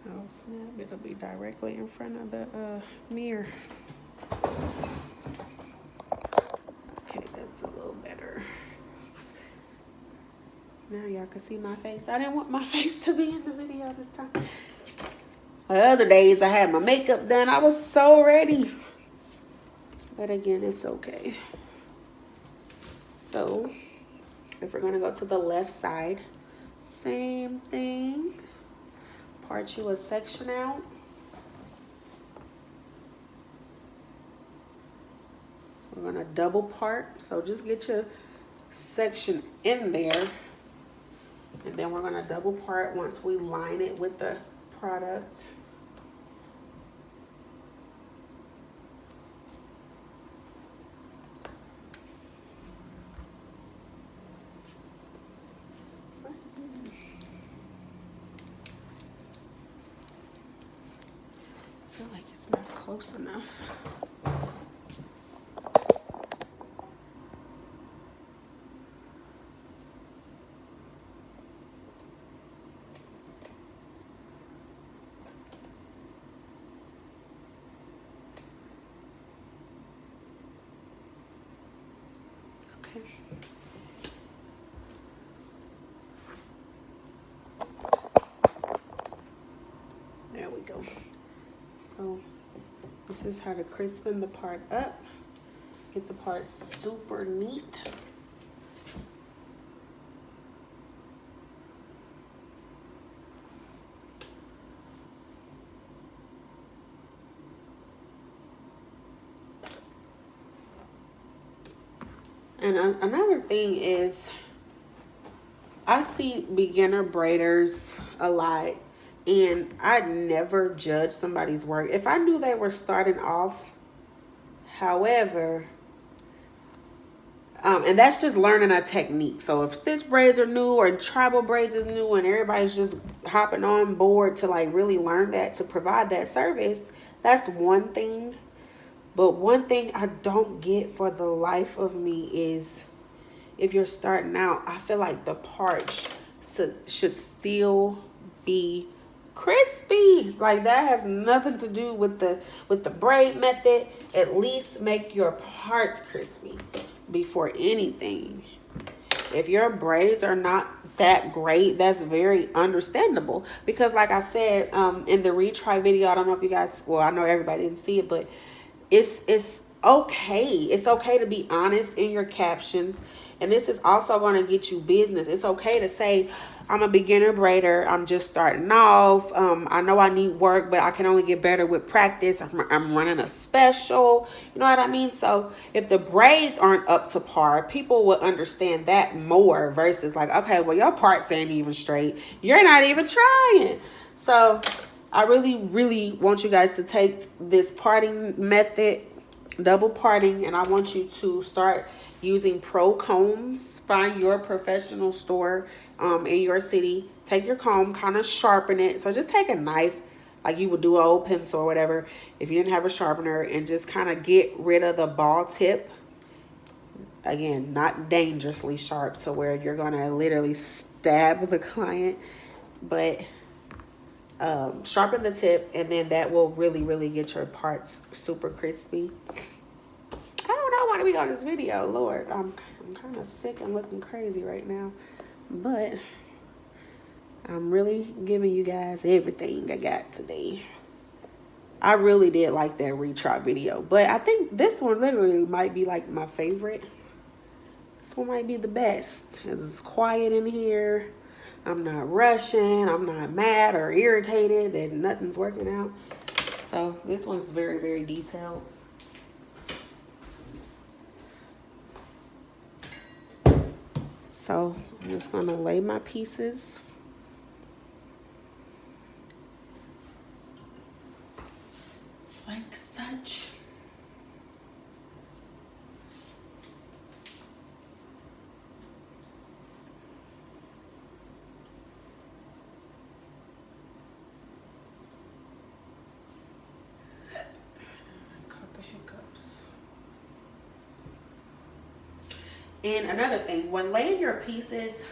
Oh snap, it'll be directly in front of the mirror. Okay, that's a little better. Now y'all can see my face. I didn't want my face to be in the video this time. The other days I had my makeup done. I was so ready. But again, it's okay. So, if we're gonna go to the left side, same thing. Part you a section out. We're gonna double part. So just get your section in there. And then we're gonna double part once we line it with the product. I feel like it's not close enough. There we go. So this is how to crispen the part up. Get the part super neat. And another thing is, I see beginner braiders a lot, and I never judge somebody's work. If I knew they were starting off, however, and that's just learning a technique. So if stitch braids are new or tribal braids is new and everybody's just hopping on board to like really learn that, to provide that service, that's one thing. But one thing I don't get for the life of me is, if you're starting out, I feel like the part should still be crispy. Like, that has nothing to do with the braid method. At least make your parts crispy before anything. If your braids are not that great, that's very understandable. Because like I said, in the retry video, I don't know if you guys, well, I know everybody didn't see it, but it's okay. It's okay to be honest in your captions. And this is also going to get you business. It's okay to say, I'm a beginner braider. I'm just starting off. I know I need work, but I can only get better with practice. I'm running a special. You know what I mean? So if the braids aren't up to par, people will understand that more versus like, okay, well, your parts ain't even straight. You're not even trying. So I really, really want you guys to take this parting method, double parting, and I want you to start using pro combs. Find your professional store in your city. Take your comb, kind of sharpen it. So just take a knife like you would do an old pencil or whatever if you didn't have a sharpener, and just kind of get rid of the ball tip. Again, not dangerously sharp to where you're gonna literally stab the client, but sharpen the tip, and then that will really, really get your parts super crispy. I don't know why to be on this video, Lord. I'm kind of sick and looking crazy right now, but I'm really giving you guys everything I got today. I really did like that retry video, but I think this one literally might be like my favorite. This one might be the best because it's quiet in here. I'm not rushing. I'm not mad or irritated that nothing's working out. So this one's very, very detailed. So I'm just gonna lay my pieces. Like such. And another thing, when laying your pieces,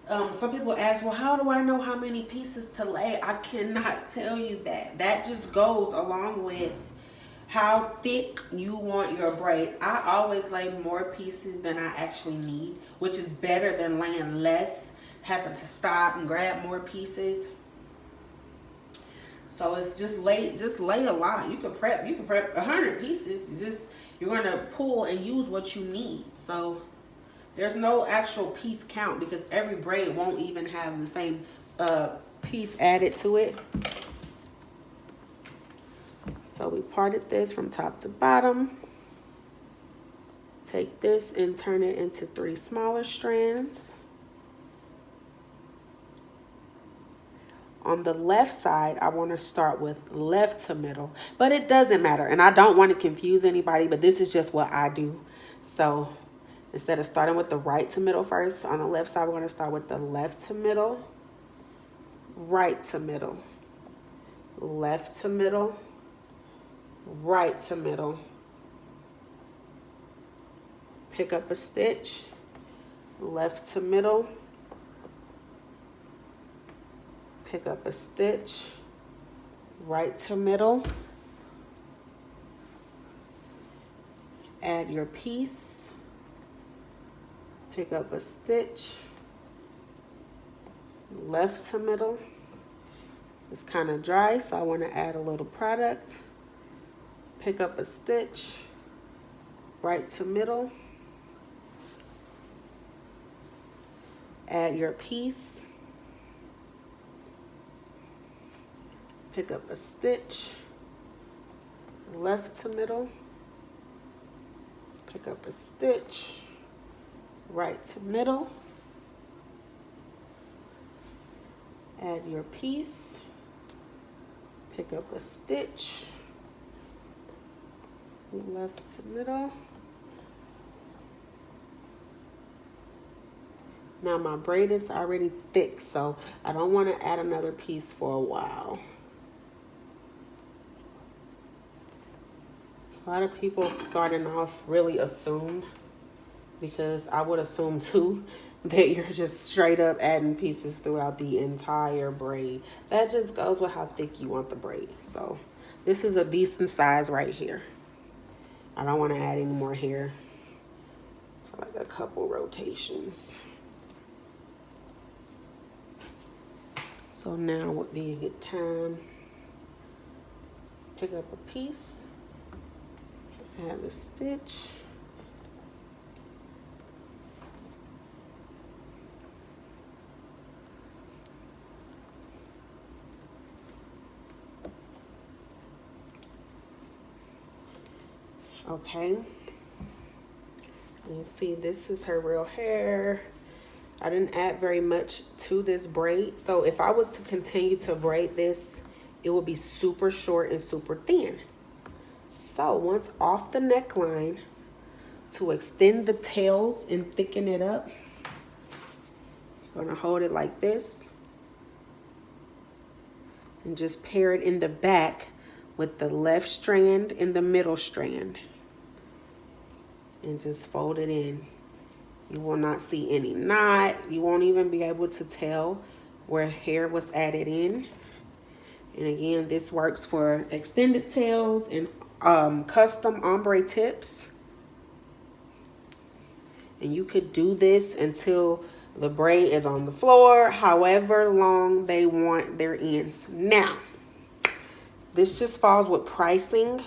some people ask, well, how do I know how many pieces to lay? I cannot tell you that. That just goes along with how thick you want your braid. I always lay more pieces than I actually need, which is better than laying less, having to stop and grab more pieces. So it's just lay a lot. You can prep 100 pieces. You're gonna pull and use what you need. So there's no actual piece count because every braid won't even have the same piece added to it. So we parted this from top to bottom. Take this and turn it into 3 smaller strands. On the left side, I want to start with left to middle, but it doesn't matter. And I don't want to confuse anybody, but this is just what I do. So instead of starting with the right to middle first, on the left side, we're going to start with the left to middle, right to middle, left to middle, right to middle. Pick up a stitch, left to middle, pick up a stitch, right to middle, add your piece, pick up a stitch, left to middle. It's kind of dry, so I want to add a little product. Pick up a stitch, right to middle, add your piece, pick up a stitch, left to middle, pick up a stitch, right to middle, add your piece, pick up a stitch, left to middle. Now my braid is already thick, so I don't want to add another piece for a while. A lot of people starting off really assume, because I would assume too, that you're just straight up adding pieces throughout the entire braid. That just goes with how thick you want the braid. So this is a decent size right here. I don't want to add any more here for like a couple rotations. So now would be a good time. Pick up a piece, add the stitch, okay. You see, this is her real hair. I didn't add very much to this braid. So if I was to continue to braid this, it would be super short and super thin. So once off the neckline, to extend the tails and thicken it up, I'm gonna hold it like this and just pair it in the back with the left strand and the middle strand, and just fold it in. You will not see any knot. You won't even be able to tell where hair was added in. And again, this works for extended tails and custom ombre tips. And you could do this until the braid is on the floor, however long they want their ends. Now, this just falls with pricing.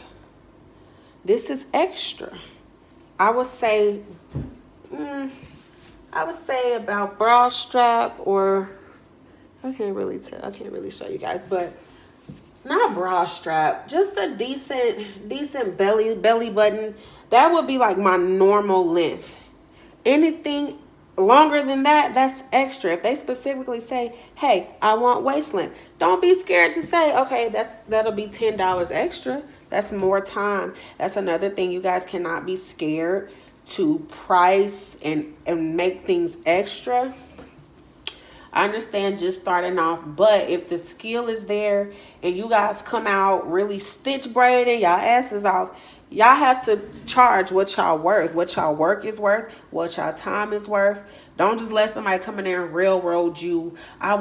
This is extra. I would say about bra strap, or I can't really tell. I can't really show you guys, but not bra strap, just a decent belly button. That would be like my normal length. Anything longer than that, that's extra. If they specifically say, hey, I want waist length, don't be scared to say, okay, that'll be $10 extra. That's more time. That's another thing. You guys cannot be scared to price and make things extra. I understand just starting off, but if the skill is there and you guys come out really stitch braiding, y'all asses off, y'all have to charge what y'all worth, what y'all work is worth, what y'all time is worth. Don't just let somebody come in there and railroad you. I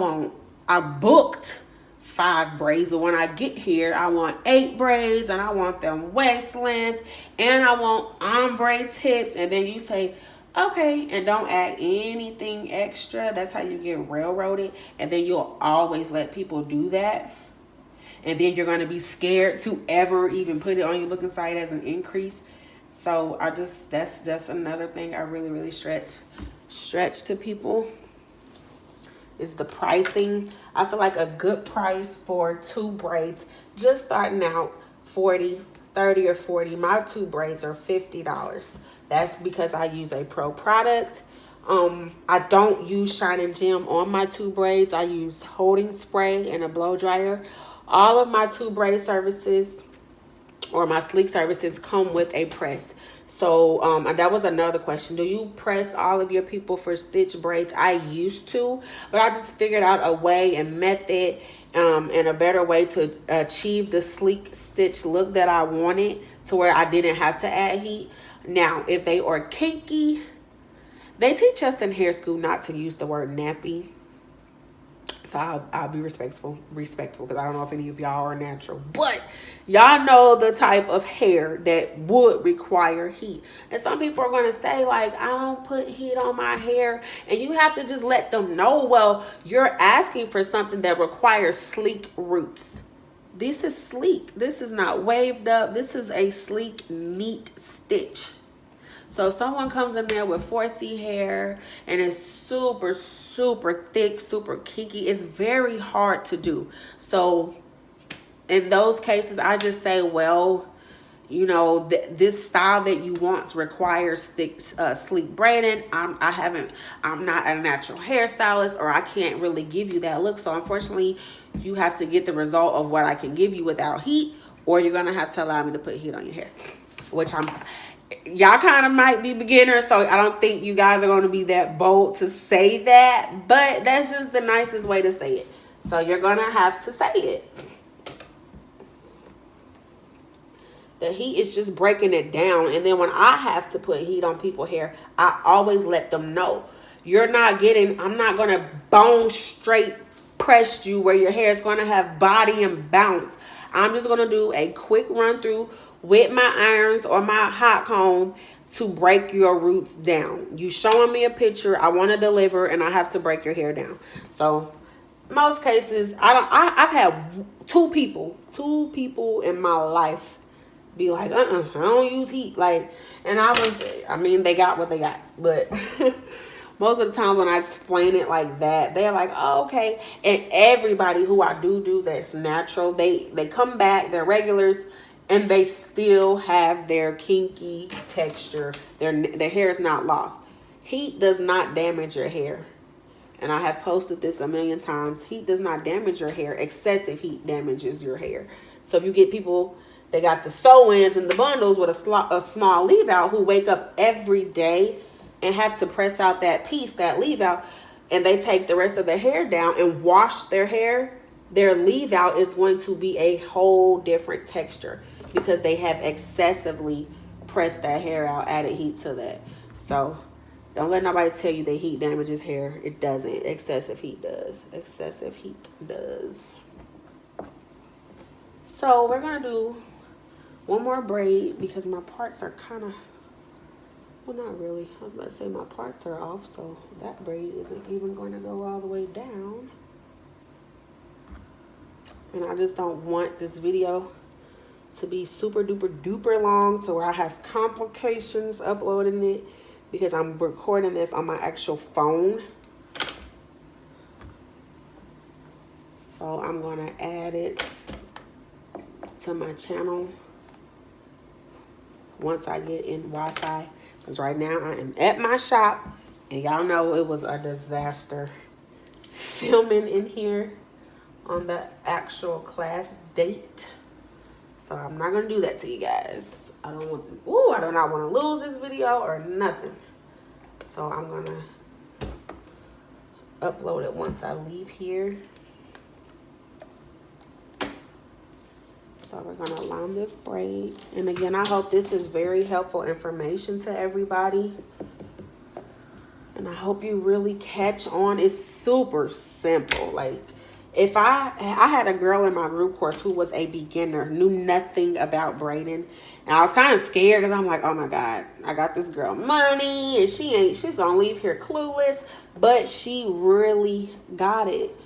booked 5 braids, but when I get here, I want 8 braids, and I want them waist length, and I want ombre tips, and then you say, okay, and don't add anything extra. That's how you get railroaded, and then you'll always let people do that. And then you're going to be scared to ever even put it on your booking site as an increase. So that's just another thing I really stretch to people is the pricing. I feel like a good price for 2 braids, just starting out, 40, 30 or 40. My 2 braids are $50. That's because I use a pro product. I don't use Shine and Gem on my 2 braids. I use holding spray and a blow dryer. All of my 2 braid services or my sleek services come with a press. So and that was another question. Do you press all of your people for stitch braids? I used to, but I just figured out a way and method and a better way to achieve the sleek stitch look that I wanted, to where I didn't have to add heat. Now, if they are kinky, they teach us in hair school not to use the word nappy. So I'll be respectful because I don't know if any of y'all are natural, but y'all know the type of hair that would require heat. And some people are going to say, like, I don't put heat on my hair, and you have to just let them know, well, you're asking for something that requires sleek roots. This is sleek. This is not waved up. This is a sleek, neat stitch. So if someone comes in there with 4C hair and it's super thick, super kinky, it's very hard to do. So in those cases, I just say, well, you know, this style that you want requires sleek braiding. I'm not a natural hairstylist, or I can't really give you that look. So unfortunately, you have to get the result of what I can give you without heat, or you're gonna have to allow me to put heat on your hair, which y'all kind of might be beginners, so I don't think you guys are going to be that bold to say that, but that's just the nicest way to say it. So you're going to have to say it. The heat is just breaking it down. And then when I have to put heat on people's hair, I always let them know. I'm not going to bone straight press you where your hair is going to have body and bounce. I'm just going to do a quick run through with my irons or my hot comb to break your roots down. You showing me a picture, I want to deliver, and I have to break your hair down. So most cases, I've had 2 people in my life be like, I don't use heat. Like, and they got what they got. But most of the times when I explain it like that, they're like, oh, okay. And everybody who I do that's natural, they come back, they're regulars, and they still have their kinky texture. Their hair is not lost. Heat does not damage your hair. And I have posted this a million times. Heat does not damage your hair. Excessive heat damages your hair. So if you get people, they got the sew-ins and the bundles with a small leave-out, who wake up every day and have to press out that piece, that leave-out, and they take the rest of the hair down and wash their hair, their leave-out is going to be a whole different texture, because they have excessively pressed that hair out, added heat to that. So don't let nobody tell you that heat damages hair. It doesn't. Excessive heat does. Excessive heat does. So we're going to do one more braid, because my parts are kind of, well, not really. I was about to say my parts are off, so that braid isn't even going to go all the way down. And I just don't want this video to be super duper long to where I have complications uploading it, because I'm recording this on my actual phone. So I'm going to add it to my channel once I get in Wi-Fi. Because right now I am at my shop. And y'all know it was a disaster filming in here on the actual class date. So I'm not going to do that to you guys. I don't want to, I do not want to lose this video or nothing. So I'm going to upload it once I leave here. So we're going to line this braid. And again, I hope this is very helpful information to everybody. And I hope you really catch on. It's super simple. Like, if I had a girl in my group course who was a beginner, knew nothing about braiding. And I was kind of scared because I'm like, oh my God, I got this girl money and she's going to leave here clueless. But she really got it.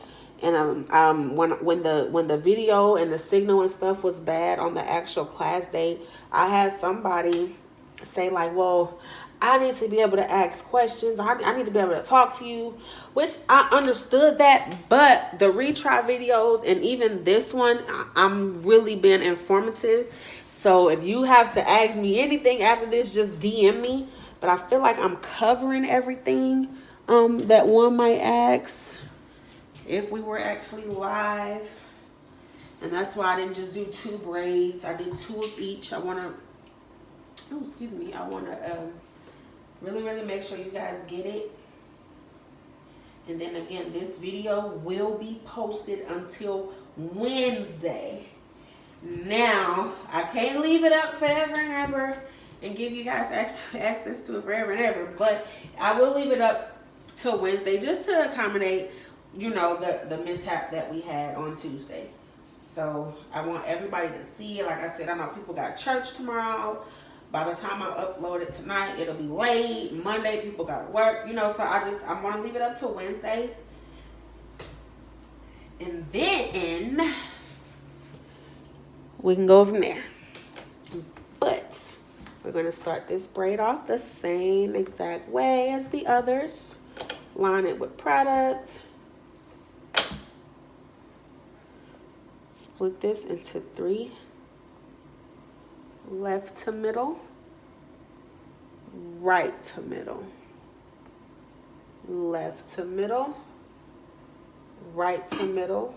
And when the video and the signal and stuff was bad on the actual class day, I had somebody say like, well, I need to be able to ask questions. I need to be able to talk to you, which I understood that. But the retry videos and even this one, I'm really being informative. So if you have to ask me anything after this, just DM me. But I feel like I'm covering everything that one might ask if we were actually live. And that's why I didn't just do 2 braids. I did 2 of each. I want to really make sure you guys get it. And then again, this video will be posted until Wednesday. Now, I can't leave it up forever and ever and give you guys access to it forever and ever, but I will leave it up till Wednesday just to accommodate, you know, the mishap that we had on Tuesday. So I want everybody to see it. Like I said, I know people got church tomorrow. By the time I upload it tonight, it'll be late. Monday, people got to work, you know, so I'm going to leave it up till Wednesday. And then we can go from there. But we're going to start this braid off the same exact way as the others. Line it with product. Split this into 3. Left to middle, right to middle, left to middle, right to middle,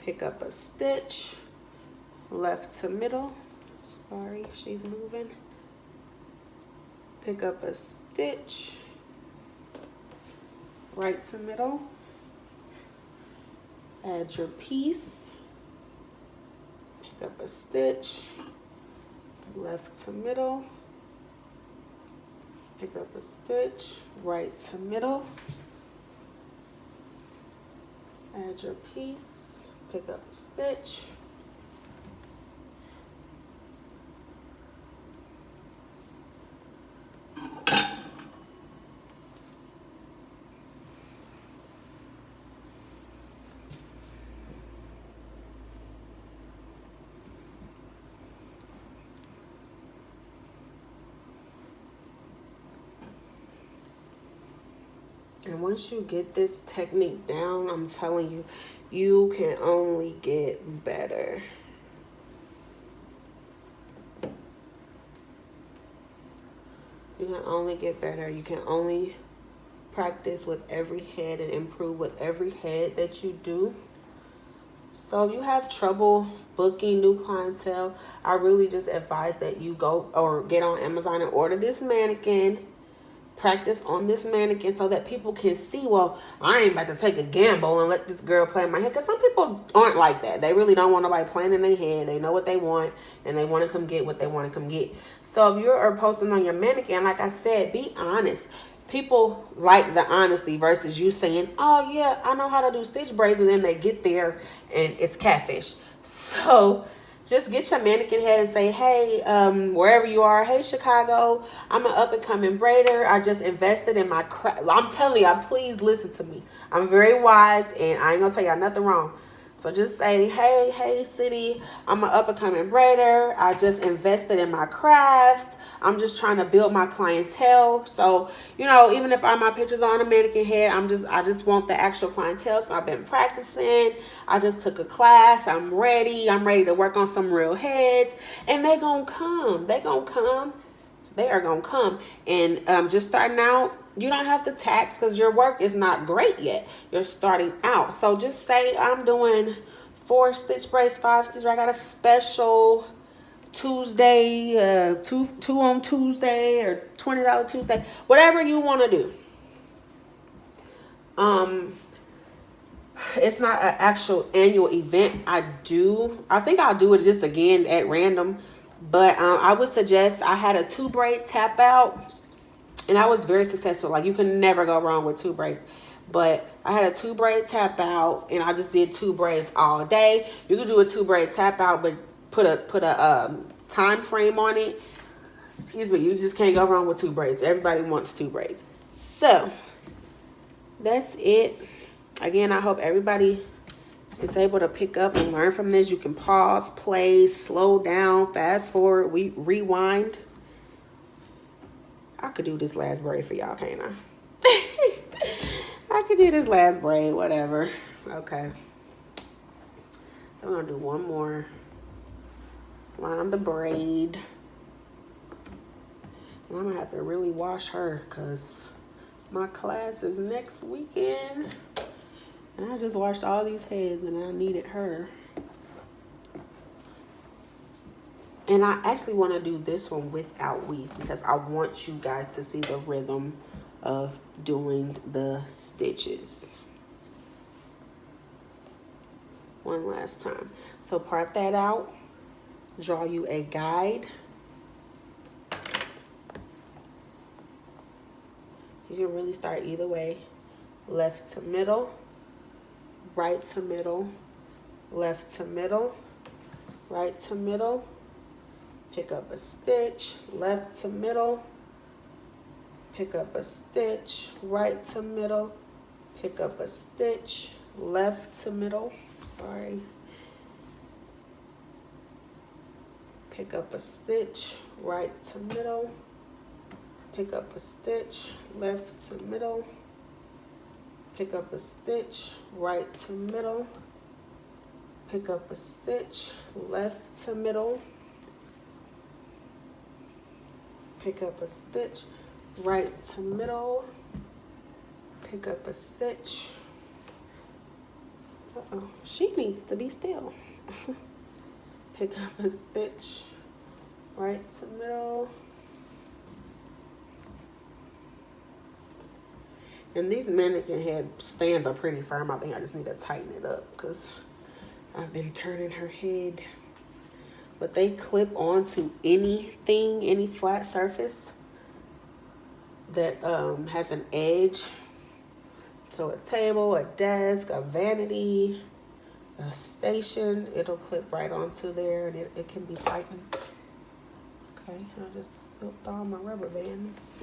pick up a stitch, left to middle, sorry, she's moving, pick up a stitch, right to middle, add your piece, pick up a stitch, left to middle, pick up a stitch, right to middle, add your piece, pick up a stitch, and once you get this technique down, I'm telling you, you can only get better. You can only get better. You can only practice with every head and improve with every head that you do. So if you have trouble booking new clientele, I really just advise that you go or get on Amazon and order this mannequin. Practice on this mannequin so that people can see, well, I ain't about to take a gamble and let this girl play in my head. Because some people aren't like that. They really don't want nobody playing in their head. They know what they want and they want to come get what they want to come get. So if you're posting on your mannequin, like I said, be honest. People like the honesty versus you saying, oh yeah, I know how to do stitch braids, and then they get there and it's catfish. So just get your mannequin head and say, hey, wherever you are, hey, Chicago, I'm an up-and-coming braider. I just invested in my craft. I'm telling you, please listen to me. I'm very wise, and I ain't going to tell y'all nothing wrong. So just say, hey, city, I'm an up-and-coming braider. I just invested in my craft. I'm just trying to build my clientele. So, you know, even if my pictures are on a mannequin head, I just want the actual clientele. So I've been practicing. I just took a class. I'm ready. I'm ready to work on some real heads. And they gonna come. They gonna come. they are gonna come. And just starting out, you don't have to tax because your work is not great yet. You're starting out. So just say I'm doing 4 stitch braids, 5 stitch. I got a special Tuesday, two on Tuesday, or $20 Tuesday, whatever you want to do. It's not an actual annual event. I think I'll do it just again at random, but I would suggest, I had a 2 braid tap out, and I was very successful. Like, you can never go wrong with 2 braids. But I had a 2 braid tap out, and I just did 2 braids all day. You could do a 2 braid tap out, but put a time frame on it. Excuse me. You just can't go wrong with 2 braids. Everybody wants 2 braids. So that's it. Again, I hope everybody is able to pick up and learn from this. You can pause, play, slow down, fast forward, rewind. I could do this last braid for y'all, can't I? I could do this last braid, whatever. Okay. So I'm going to do one more. Line the braid. And I'm going to have to really wash her because my class is next weekend. And I just washed all these heads and I needed her. And I actually want to do this one without weave because I want you guys to see the rhythm of doing the stitches. One last time. So part that out. Draw you a guide. You can really start either way. Left to middle. Right to middle, left to middle, right to middle, pick up a stitch, left to middle, pick up a stitch, right to middle, pick up a stitch, left to middle, sorry, pick up a stitch, right to middle, pick up a stitch, left to middle, pick up a stitch, right to middle, pick up a stitch, left to middle, pick up a stitch, right to middle, pick up a stitch. Uh-oh, she needs to be still. Pick up a stitch, right to middle. And these mannequin head stands are pretty firm. I think I just need to tighten it up because I've been turning her head. But they clip onto anything, any flat surface that has an edge. So a table, a desk, a vanity, a station, it'll clip right onto there and it can be tightened. Okay, I just slipped all my rubber bands.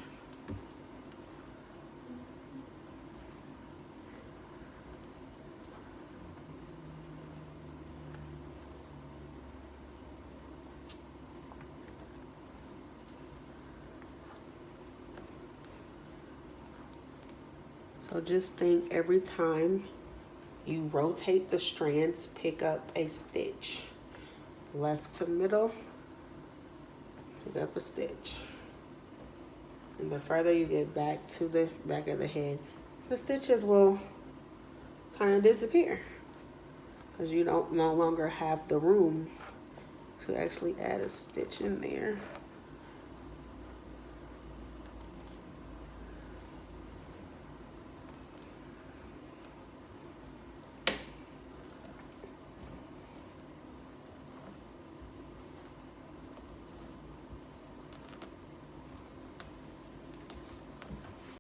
So just think every time you rotate the strands, pick up a stitch. Left to middle, pick up a stitch. And the further you get back to the back of the head, the stitches will kind of disappear because you don't no longer have the room to actually add a stitch in there.